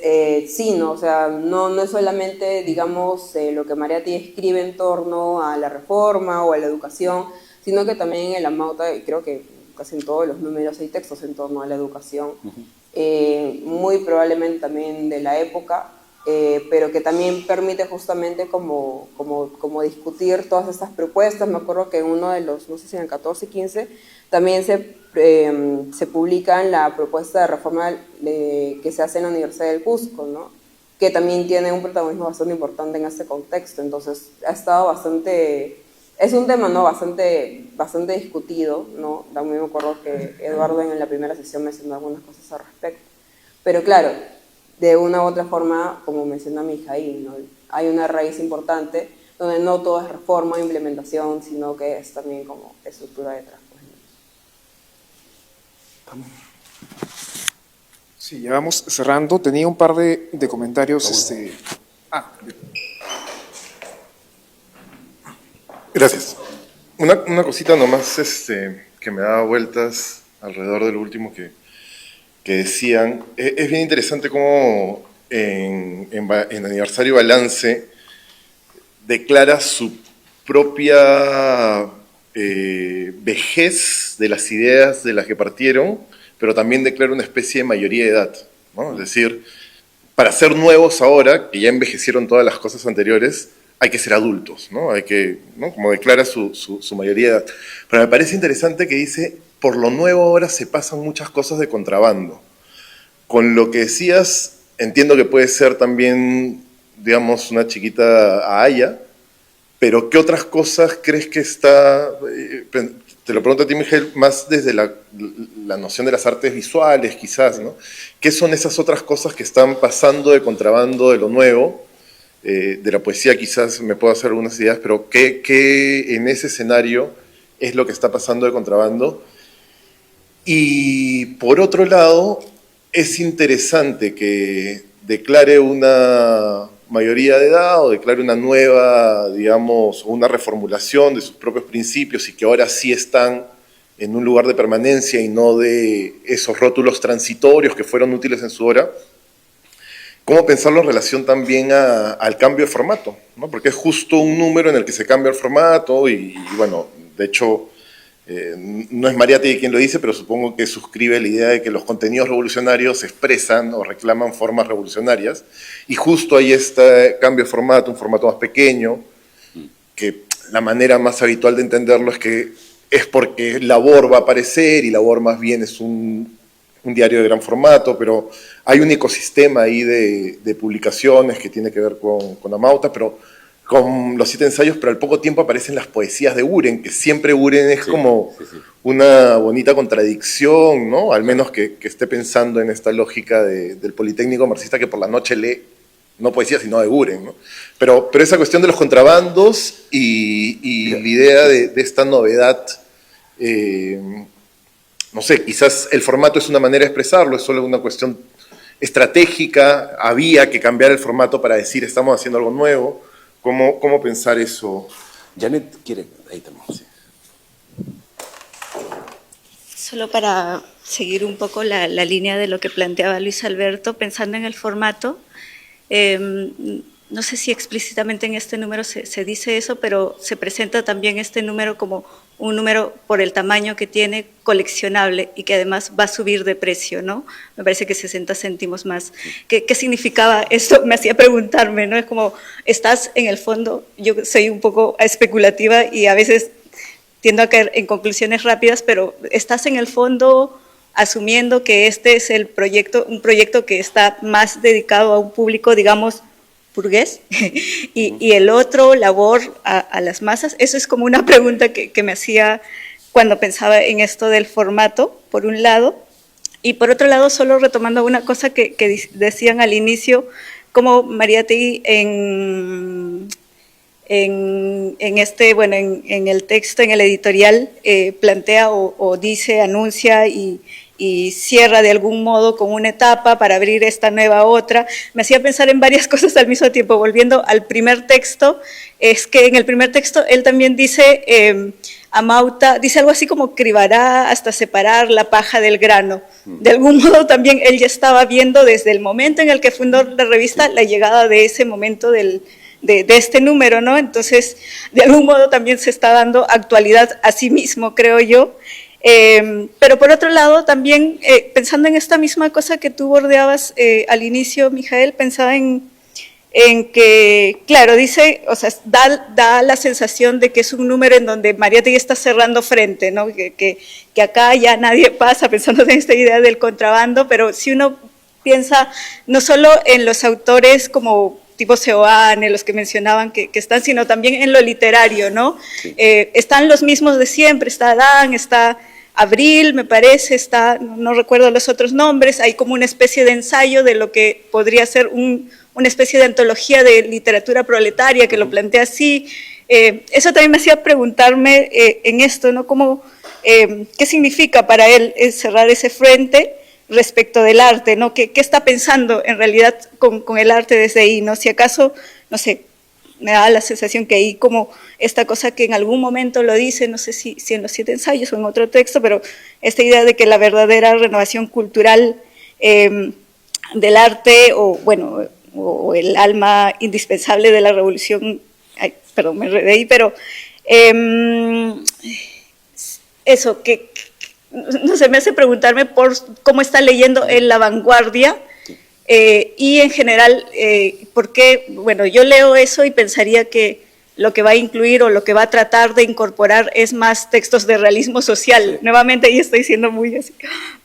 sí, ¿no? O sea, no es solamente, digamos, lo que Mariátegui escribe en torno a la reforma o a la educación, sino que también en el Amauta, y creo que casi en todos los números hay textos en torno a la educación, muy probablemente también de la época, pero que también permite justamente como discutir todas estas propuestas. Me acuerdo que en uno de los, no sé si en el 14, 15, también se publica la propuesta de reforma que se hace en la Universidad del Cusco, ¿no? que también tiene un protagonismo bastante importante en este contexto. Entonces, ha estado bastante... Es un tema, ¿no?, bastante discutido, ¿no? También me acuerdo que Eduardo en la primera sesión mencionó algunas cosas al respecto. Pero claro, de una u otra forma, como menciona Mijaíl, ¿no?, hay una raíz importante donde no todo es reforma e implementación, sino que es también como estructura detrás. Sí, ya vamos cerrando. Tenía un par de comentarios. Gracias. Una cosita nomás que me daba vueltas alrededor de lo último que decían. Es bien interesante cómo en Aniversario Balance declara su propia vejez de las ideas de las que partieron, pero también declara una especie de mayoría de edad, ¿no? Es decir, para ser nuevos ahora, que ya envejecieron todas las cosas anteriores, hay que ser adultos, ¿no? Hay que, ¿no?, como declara su mayoría de edad. Pero me parece interesante que dice, por lo nuevo ahora se pasan muchas cosas de contrabando. Con lo que decías, entiendo que puede ser también, digamos, una chiquita Aya, pero ¿qué otras cosas crees que está, te lo pregunto a ti, Miguel, más desde la noción de las artes visuales quizás, ¿no? ¿Qué son esas otras cosas que están pasando de contrabando de lo nuevo? De la poesía quizás me puedo hacer algunas ideas, pero ¿qué en ese escenario es lo que está pasando de contrabando? Y por otro lado, es interesante que declare una mayoría de edad o declare una nueva, digamos, una reformulación de sus propios principios y que ahora sí están en un lugar de permanencia y no de esos rótulos transitorios que fueron útiles en su hora. ¿Cómo pensarlo en relación también al cambio de formato, ¿no? Porque es justo un número en el que se cambia el formato y bueno, de hecho, no es Mariátegui quien lo dice, pero supongo que suscribe la idea de que los contenidos revolucionarios expresan o reclaman formas revolucionarias, y justo ahí este cambio de formato, un formato más pequeño, que la manera más habitual de entenderlo es que es porque Labor va a aparecer, y Labor más bien es un diario de gran formato, pero hay un ecosistema ahí de publicaciones que tiene que ver con Amauta, pero con los 7 ensayos, pero al poco tiempo aparecen las poesías de Uren, que siempre Uren es como una bonita contradicción, ¿no? Al menos que esté pensando en esta lógica del Politécnico marxista que por la noche lee, no poesía, sino de Uren, ¿no? Pero esa cuestión de los contrabandos y la idea de esta novedad, no sé, quizás el formato es una manera de expresarlo, es solo una cuestión estratégica, había que cambiar el formato para decir estamos haciendo algo nuevo. ¿Cómo pensar eso? Janet quiere, ahí también. Sí. Solo para seguir un poco la línea de lo que planteaba Luis Alberto, pensando en el formato, no sé si explícitamente en este número se dice eso, pero se presenta también este número como un número por el tamaño que tiene, coleccionable, y que además va a subir de precio, ¿no? Me parece que 60 céntimos más. ¿Qué significaba esto? Me hacía preguntarme, ¿no? Es como, estás en el fondo, yo soy un poco especulativa y a veces tiendo a caer en conclusiones rápidas, pero estás en el fondo asumiendo que este es el proyecto, un proyecto que está más dedicado a un público, digamos, burgués, y el otro, Labor, a las masas. Eso es como una pregunta que me hacía cuando pensaba en esto del formato, por un lado, y por otro lado, solo retomando una cosa que decían al inicio, como Mariátegui en el texto, en el editorial, plantea o dice, anuncia y cierra de algún modo con una etapa para abrir esta nueva otra. Me hacía pensar en varias cosas al mismo tiempo. Volviendo al primer texto, es que en el primer texto él también dice, Amauta, dice algo así como cribará hasta separar la paja del grano. De algún modo también él ya estaba viendo desde el momento en el que fundó la revista la llegada de ese momento de este número, ¿no? Entonces, de algún modo también se está dando actualidad a sí mismo, creo yo. Pero por otro lado, también pensando en esta misma cosa que tú bordeabas al inicio, Mijael, pensaba en que, claro, dice, o sea, da la sensación de que es un número en donde Mariátegui está cerrando frente, ¿no? Que acá ya nadie pasa, pensando en esta idea del contrabando, pero si uno piensa no solo en los autores como tipo Seoane, los que mencionaban que están, sino también en lo literario, ¿no? Sí. Están los mismos de siempre, está Adán, está Abril, me parece, está, no recuerdo los otros nombres, hay como una especie de ensayo de lo que podría ser una especie de antología de literatura proletaria que lo plantea así. Eso también me hacía preguntarme en esto, ¿no? ¿Cómo, qué significa para él cerrar ese frente respecto del arte, ¿no? ¿Qué está pensando en realidad con el arte desde ahí, ¿no? Si acaso, no sé, me da la sensación que ahí como esta cosa que en algún momento lo dice, no sé si en los 7 ensayos o en otro texto, pero esta idea de que la verdadera renovación cultural del arte, o bueno, o el alma indispensable de la revolución, ay, perdón, me enredé ahí, pero eso, que no sé, me hace preguntarme por cómo está leyendo en La Vanguardia, y en general, porque, bueno, yo leo eso y pensaría que lo que va a incluir o lo que va a tratar de incorporar es más textos de realismo social. Sí. Nuevamente, ahí estoy siendo muy así,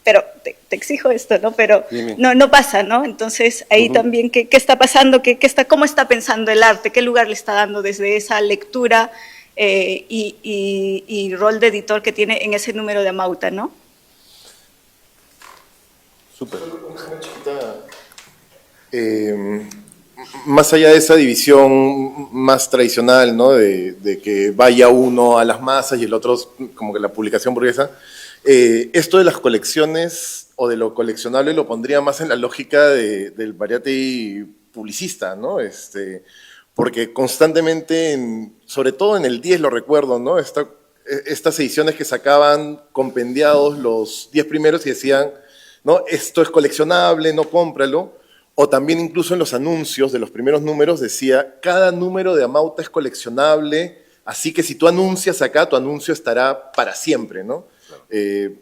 pero te exijo esto, ¿no? Pero no pasa, ¿no? Entonces, ahí también, ¿qué está pasando? ¿Cómo está pensando el arte? ¿Qué lugar le está dando desde esa lectura y rol de editor que tiene en ese número de Amauta, ¿no? Súper. Más allá de esa división más tradicional, ¿no? de que vaya uno a las masas y el otro como que la publicación burguesa, esto de las colecciones o de lo coleccionable lo pondría más en la lógica del Bariátegui publicista, ¿no? Porque constantemente, sobre todo en el 10 lo recuerdo, ¿no? Estas ediciones que sacaban compendiados los 10 primeros y decían, ¿no? Esto es coleccionable, no cómpralo. O también incluso en los anuncios de los primeros números decía, cada número de Amauta es coleccionable, así que si tú anuncias acá, tu anuncio estará para siempre, ¿no? Claro.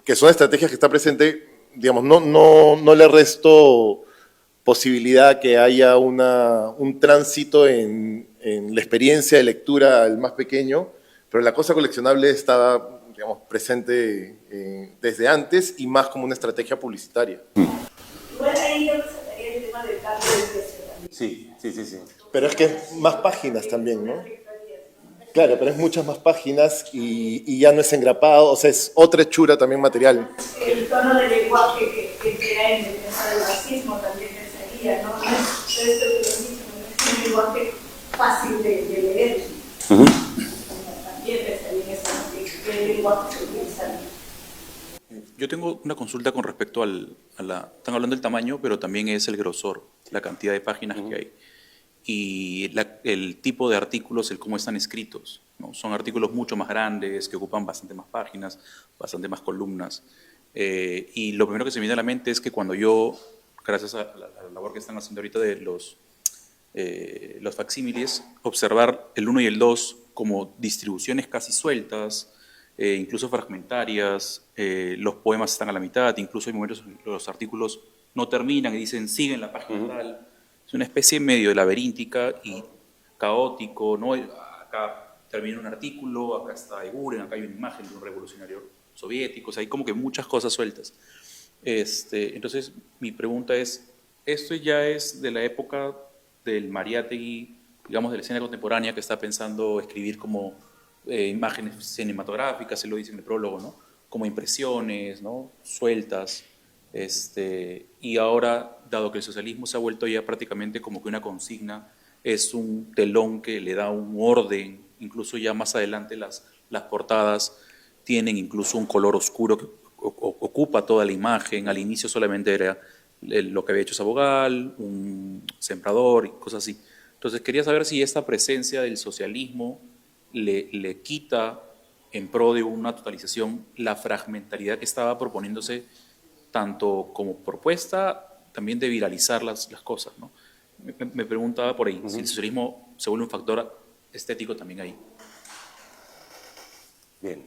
Que son estrategias que está presente, digamos, no le resto posibilidad que haya un tránsito en la experiencia de lectura al más pequeño, pero la cosa coleccionable estaba, digamos, presente desde antes y más como una estrategia publicitaria. Igual ahí yo resaltaría el tema del cambio de precio también. Sí. Pero es que es más páginas también, ¿no? Claro, pero es muchas más páginas y ya no es engrapado, o sea, es otra hechura también material. El tono de lenguaje que crea en defensa del racismo también pensaría, ¿no? Entonces, esto que lo dicho, no es un lenguaje fácil de leer. También pensaría en eso, ¿no? ¿Qué lenguaje se utiliza? Yo tengo una consulta con respecto están hablando del tamaño, pero también es el grosor, la cantidad de páginas que hay. Y el tipo de artículos, el cómo están escritos, ¿no? Son artículos mucho más grandes, que ocupan bastante más páginas, bastante más columnas. Y lo primero que se me viene a la mente es que cuando yo, gracias a la labor que están haciendo ahorita de los facsímiles, observar el 1 y el 2 como distribuciones casi sueltas, incluso fragmentarias, los poemas están a la mitad, incluso hay momentos en que los artículos no terminan y dicen siguen la página tal. Es una especie medio de laberíntica y caótico, ¿no? Acá termina un artículo, acá está Eguren, acá hay una imagen de un revolucionario soviético, o sea, hay como que muchas cosas sueltas. Entonces, mi pregunta es, ¿esto ya es de la época del Mariátegui, digamos, de la escena contemporánea que está pensando escribir como imágenes cinematográficas, se lo dice en el prólogo, ¿no? Como impresiones, ¿no? Sueltas. Y ahora, dado que el socialismo se ha vuelto ya prácticamente como que una consigna, es un telón que le da un orden, incluso ya más adelante las portadas tienen incluso un color oscuro que ocupa toda la imagen. Al inicio solamente era lo que había hecho Sabogal, un sembrador y cosas así. Entonces quería saber si esta presencia del socialismo le quita en pro de una totalización la fragmentariedad que estaba proponiéndose tanto como propuesta también de viralizar las cosas, ¿no? Me preguntaba por ahí, si el socialismo se vuelve un factor estético también ahí. Bien,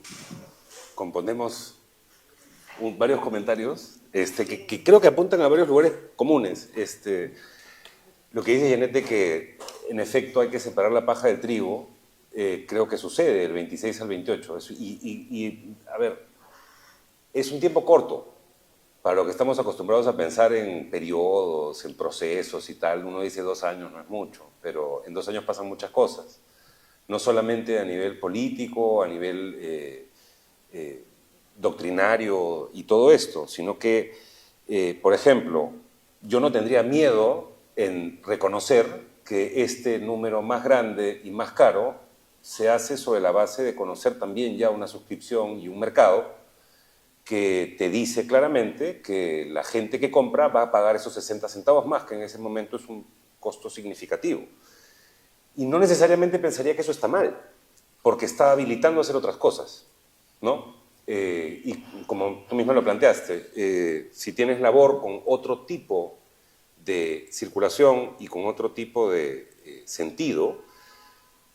componemos varios comentarios que creo que apuntan a varios lugares comunes. Lo que dice Janet de que en efecto hay que separar la paja del trigo, creo que sucede del 26 al 28. A ver, es un tiempo corto. para lo que estamos acostumbrados a pensar en periodos, en procesos y tal, uno dice 2 años no es mucho, pero en 2 años pasan muchas cosas. No solamente a nivel político, a nivel doctrinario y todo esto, sino que, por ejemplo, yo no tendría miedo en reconocer que este número más grande y más caro se hace sobre la base de conocer también ya una suscripción y un mercado que te dice claramente que la gente que compra va a pagar esos 60 centavos más, que en ese momento es un costo significativo. Y no necesariamente pensaría que eso está mal, porque está habilitando a hacer otras cosas, ¿no? Y como tú mismo lo planteaste, si tienes labor con otro tipo de circulación y con otro tipo de sentido,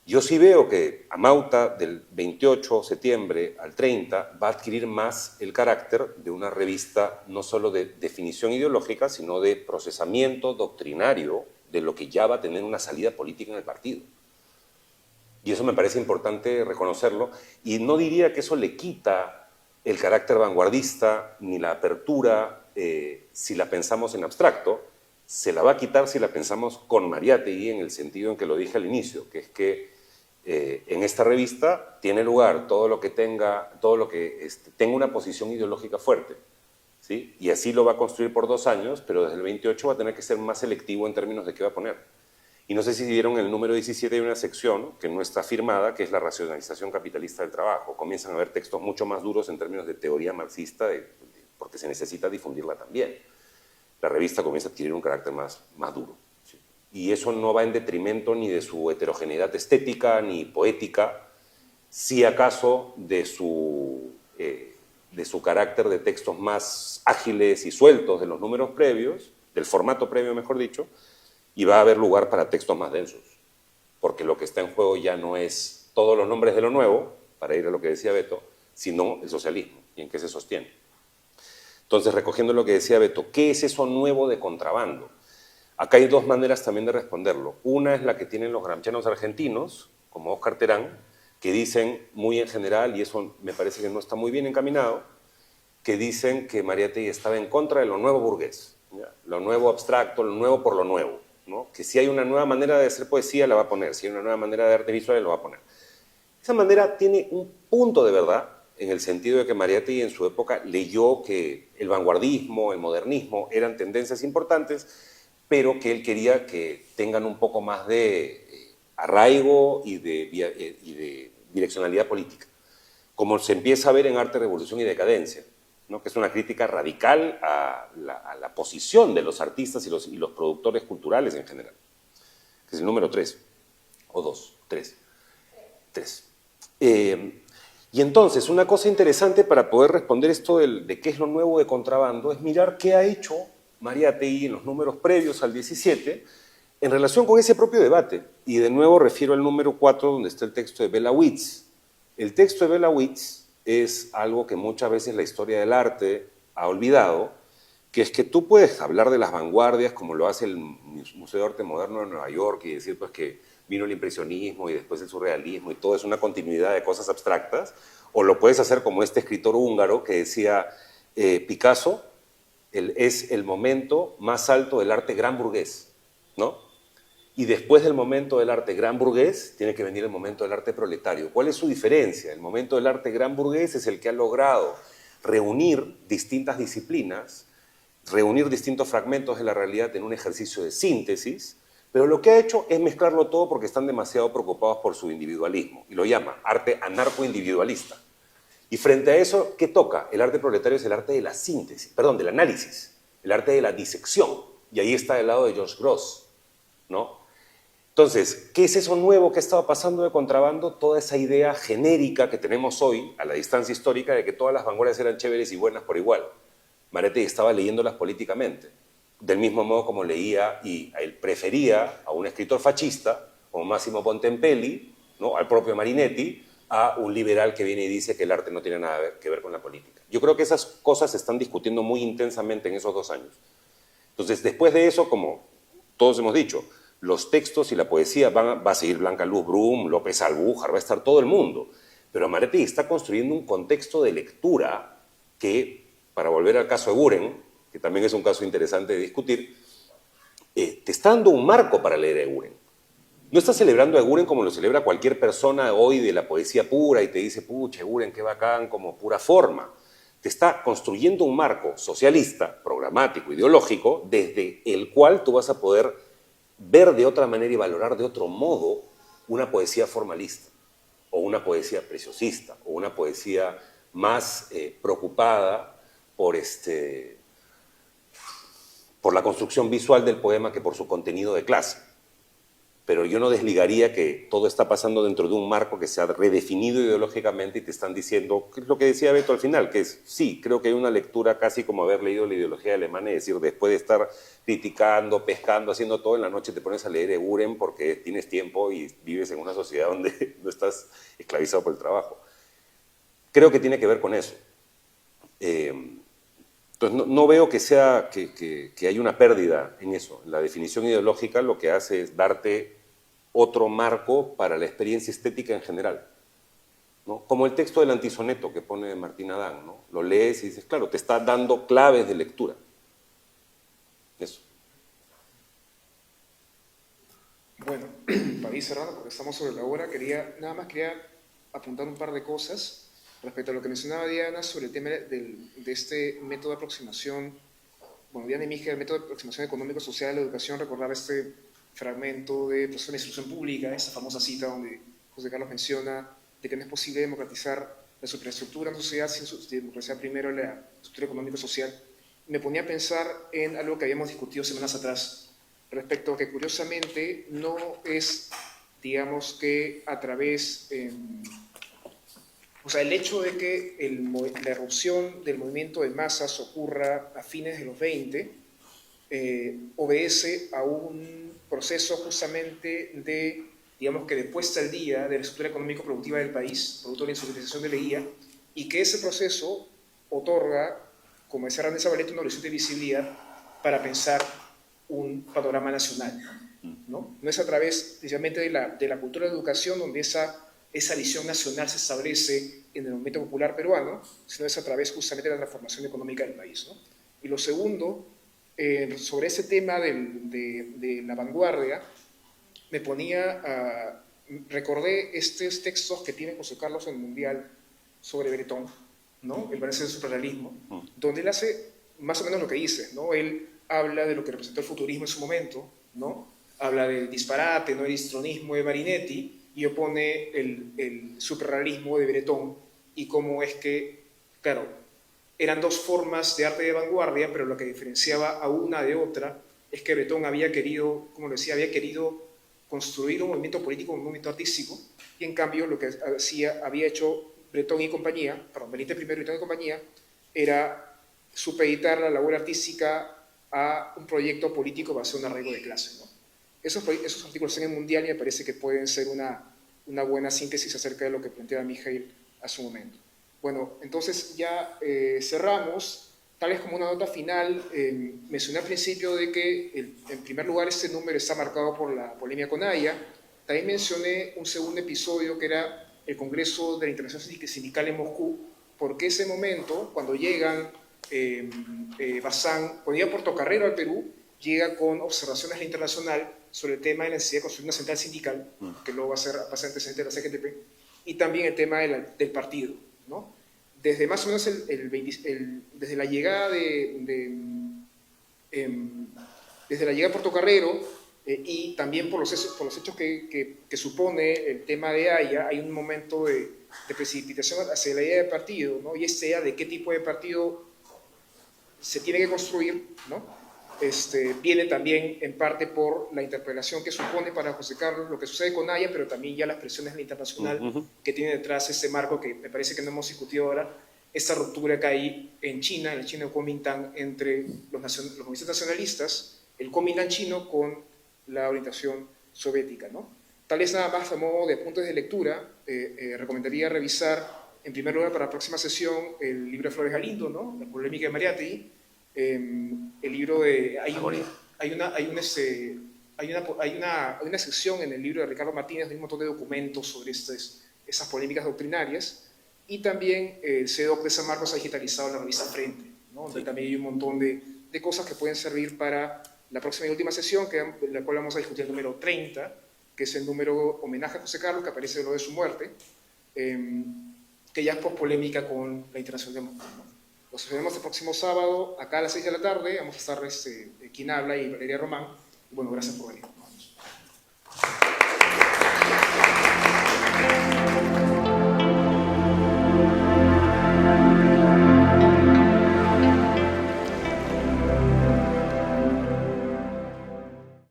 yo sí veo que Amauta del 28 de septiembre al 30 va a adquirir más el carácter de una revista no solo de definición ideológica, sino de procesamiento doctrinario de lo que ya va a tener una salida política en el partido. Y eso me parece importante reconocerlo, y no diría que eso le quita el carácter vanguardista ni la apertura si la pensamos en abstracto. Se la va a quitar si la pensamos con Mariátegui, en el sentido en que lo dije al inicio, que es que en esta revista tiene lugar todo lo que tenga una posición ideológica fuerte, ¿sí? Y así lo va a construir por 2 años, pero desde el 28 va a tener que ser más selectivo en términos de qué va a poner. Y no sé si vieron el número 17, hay una sección que no está firmada, que es la racionalización capitalista del trabajo. Comienzan a haber textos mucho más duros en términos de teoría marxista, porque se necesita difundirla también. La revista comienza a adquirir un carácter más duro. ¿Sí? Y eso no va en detrimento ni de su heterogeneidad estética ni poética, si acaso de su carácter de textos más ágiles y sueltos de los números previos, del formato previo, mejor dicho, y va a haber lugar para textos más densos, porque lo que está en juego ya no es todos los nombres de lo nuevo, para ir a lo que decía Beto, sino el socialismo y en qué se sostiene. Entonces, recogiendo lo que decía Beto, ¿qué es eso nuevo de contrabando? Acá hay 2 maneras también de responderlo. Una es la que tienen los gramscianos argentinos, como Óscar Terán, que dicen muy en general, y eso me parece que no está muy bien encaminado, que dicen que Mariátegui estaba en contra de lo nuevo burgués, ¿ya? Lo nuevo abstracto, lo nuevo por lo nuevo, ¿no? Que si hay una nueva manera de hacer poesía, la va a poner, si hay una nueva manera de arte visual, lo va a poner. Esa manera tiene un punto de verdad, en el sentido de que Mariátegui en su época leyó que el vanguardismo, el modernismo eran tendencias importantes, pero que él quería que tengan un poco más de arraigo y de direccionalidad política, como se empieza a ver en Arte, Revolución y Decadencia, ¿no? Que es una crítica radical a la posición de los artistas y los productores culturales en general, que es el número 3, o 2, 3. Y entonces, una cosa interesante para poder responder esto de qué es lo nuevo de contrabando es mirar qué ha hecho Mariátegui en los números previos al 17 en relación con ese propio debate. Y de nuevo refiero al número 4, donde está el texto de Bela Witz. El texto de Bela Witz es algo que muchas veces la historia del arte ha olvidado, que es que tú puedes hablar de las vanguardias, como lo hace el Museo de Arte Moderno de Nueva York, y decir pues que vino el impresionismo y después el surrealismo y todo es una continuidad de cosas abstractas, o lo puedes hacer como este escritor húngaro que decía Picasso es el momento más alto del arte gran burgués, ¿no? Y después del momento del arte gran burgués tiene que venir el momento del arte proletario. ¿Cuál es su diferencia? El momento del arte gran burgués es el que ha logrado reunir distintas disciplinas, reunir distintos fragmentos de la realidad en un ejercicio de síntesis, pero lo que ha hecho es mezclarlo todo porque están demasiado preocupados por su individualismo, y lo llama arte anarcoindividualista. Y frente a eso, ¿qué toca? El arte proletario es el arte de la síntesis, perdón, del análisis, el arte de la disección, y ahí está el lado de George Grosz, ¿no? Entonces, ¿qué es eso nuevo que ha estado pasando de contrabando? Toda esa idea genérica que tenemos hoy, a la distancia histórica, de que todas las vanguardias eran chéveres y buenas por igual. Mariátegui estaba leyéndolas políticamente, del mismo modo como leía y él prefería a un escritor fascista, como Massimo Bontempelli, ¿no? Al propio Marinetti, a un liberal que viene y dice que el arte no tiene nada que ver con la política. Yo creo que esas cosas se están discutiendo muy intensamente en esos 2 años. Entonces, después de eso, como todos hemos dicho, los textos y la poesía va a seguir Blanca Luz Brum, López Albújar, va a estar todo el mundo. Pero Mariátegui está construyendo un contexto de lectura que para volver al caso Eguren, que también es un caso interesante de discutir, te está dando un marco para leer Eguren. No está celebrando a Eguren como lo celebra cualquier persona hoy de la poesía pura y te dice, pucha, Eguren, qué bacán, como pura forma. Te está construyendo un marco socialista, programático, ideológico, desde el cual tú vas a poder ver de otra manera y valorar de otro modo una poesía formalista, o una poesía preciosista, o una poesía más preocupada por la construcción visual del poema que por su contenido de clase. Pero yo no desligaría que todo está pasando dentro de un marco que se ha redefinido ideológicamente y te están diciendo, que es lo que decía Beto al final, que es, sí, creo que hay una lectura casi como haber leído la ideología alemana y decir, después de estar criticando, pescando, haciendo todo, en la noche te pones a leer Eguren porque tienes tiempo y vives en una sociedad donde no estás esclavizado por el trabajo. Creo que tiene que ver con eso. Entonces, no veo que hay una pérdida en eso. La definición ideológica lo que hace es darte otro marco para la experiencia estética en general, ¿no? Como el texto del antisoneto que pone Martín Adán, ¿no? Lo lees y dices, claro, te está dando claves de lectura. Eso. Bueno, para ir cerrando, porque estamos sobre la hora, nada más quería apuntar un par de cosas respecto a lo que mencionaba Diana sobre el tema de este método de aproximación. Bueno, Diana y Miguel, el método de aproximación económico-social a la educación, recordaba este fragmento de Proceso de la Instrucción Pública, esa famosa cita donde José Carlos menciona de que no es posible democratizar la superestructura en la sociedad sin democratizar primero la estructura económico-social. Me ponía a pensar en algo que habíamos discutido semanas atrás, respecto a que curiosamente no es, digamos que a través, o sea, el hecho de que la erupción del movimiento de masas ocurra a fines de los 20, obedece a un proceso justamente de, digamos que de puesta al día de la estructura económico-productiva del país, producto de la industrialización de la guía, y que ese proceso otorga, como decía René Zavaleta, una horizonte de visibilidad para pensar un panorama nacional, ¿no? No es a través, precisamente, de la cultura de educación donde esa visión nacional se establece en el movimiento popular peruano, sino es a través justamente de la transformación económica del país, ¿no? Y lo segundo, sobre ese tema de la vanguardia, recordé estos textos que tiene José Carlos en el Mundial sobre Breton, ¿no? El balance del superrealismo, donde él hace más o menos lo que dice, ¿no? Él habla de lo que representó el futurismo en su momento, ¿no? Habla del disparate, ¿no? El histronismo de Marinetti, y opone el superrealismo de Breton, y cómo es que, claro, eran dos formas de arte de vanguardia, pero lo que diferenciaba a una de otra es que Breton había querido, como lo decía, había querido construir un movimiento político, un movimiento artístico, y en cambio lo que había hecho Breton y compañía, perdón, Benítez I y Breton y compañía, era supeditar la labor artística a un proyecto político basado en un arraigo de clase, ¿no? Esos artículos en el Mundial y me parece que pueden ser una buena síntesis acerca de lo que planteaba Mijail a su momento. Bueno, entonces ya cerramos. Tal vez como una nota final, mencioné al principio de que en primer lugar este número está marcado por la polémica con Haya. También mencioné un segundo episodio que era el Congreso de la Internacional Sindical en Moscú, porque ese momento, cuando llegan Bazán, cuando llega Portocarrero al Perú, llega con observaciones a la internacional sobre el tema de la necesidad de construir una central sindical, que luego va a ser antecedente de la CGTP, y también el tema del partido, ¿no? Desde más o menos desde la llegada desde la llegada de Portocarrero y también por los hechos que supone el tema de Haya, hay un momento de precipitación hacia la idea de partido, ¿no? Y esta idea de qué tipo de partido se tiene que construir, ¿no? Viene también en parte por la interpelación que supone para José Carlos lo que sucede con Haya, pero también ya las presiones de la internacional que tiene detrás ese marco que me parece que no hemos discutido ahora, esta ruptura que hay en China, en el China Kuomintang, entre los movimientos nacionalistas, el Kuomintang chino con la orientación soviética, ¿no? Tal vez nada más a modo de apuntes de lectura, recomendaría revisar en primer lugar para la próxima sesión el libro de Flores Galindo, ¿no? La polémica de Mariátegui. El libro de... Hay una sección en el libro de Ricardo Martínez de un montón de documentos sobre esas polémicas doctrinarias, y también el CEDOC de San Marcos ha digitalizado la revista Frente, ¿no? ¿no? Donde también hay un montón de cosas que pueden servir para la próxima y última sesión, en la cual vamos a discutir el número 30, que es el número homenaje a José Carlos, que aparece luego de su muerte, que ya es polémica con la Internacional de Moscú, ¿no? Nos vemos el próximo sábado, acá a las 6 de la tarde. Vamos a estar quien habla y Valeria Román. Y bueno, gracias por venir. Nos vemos.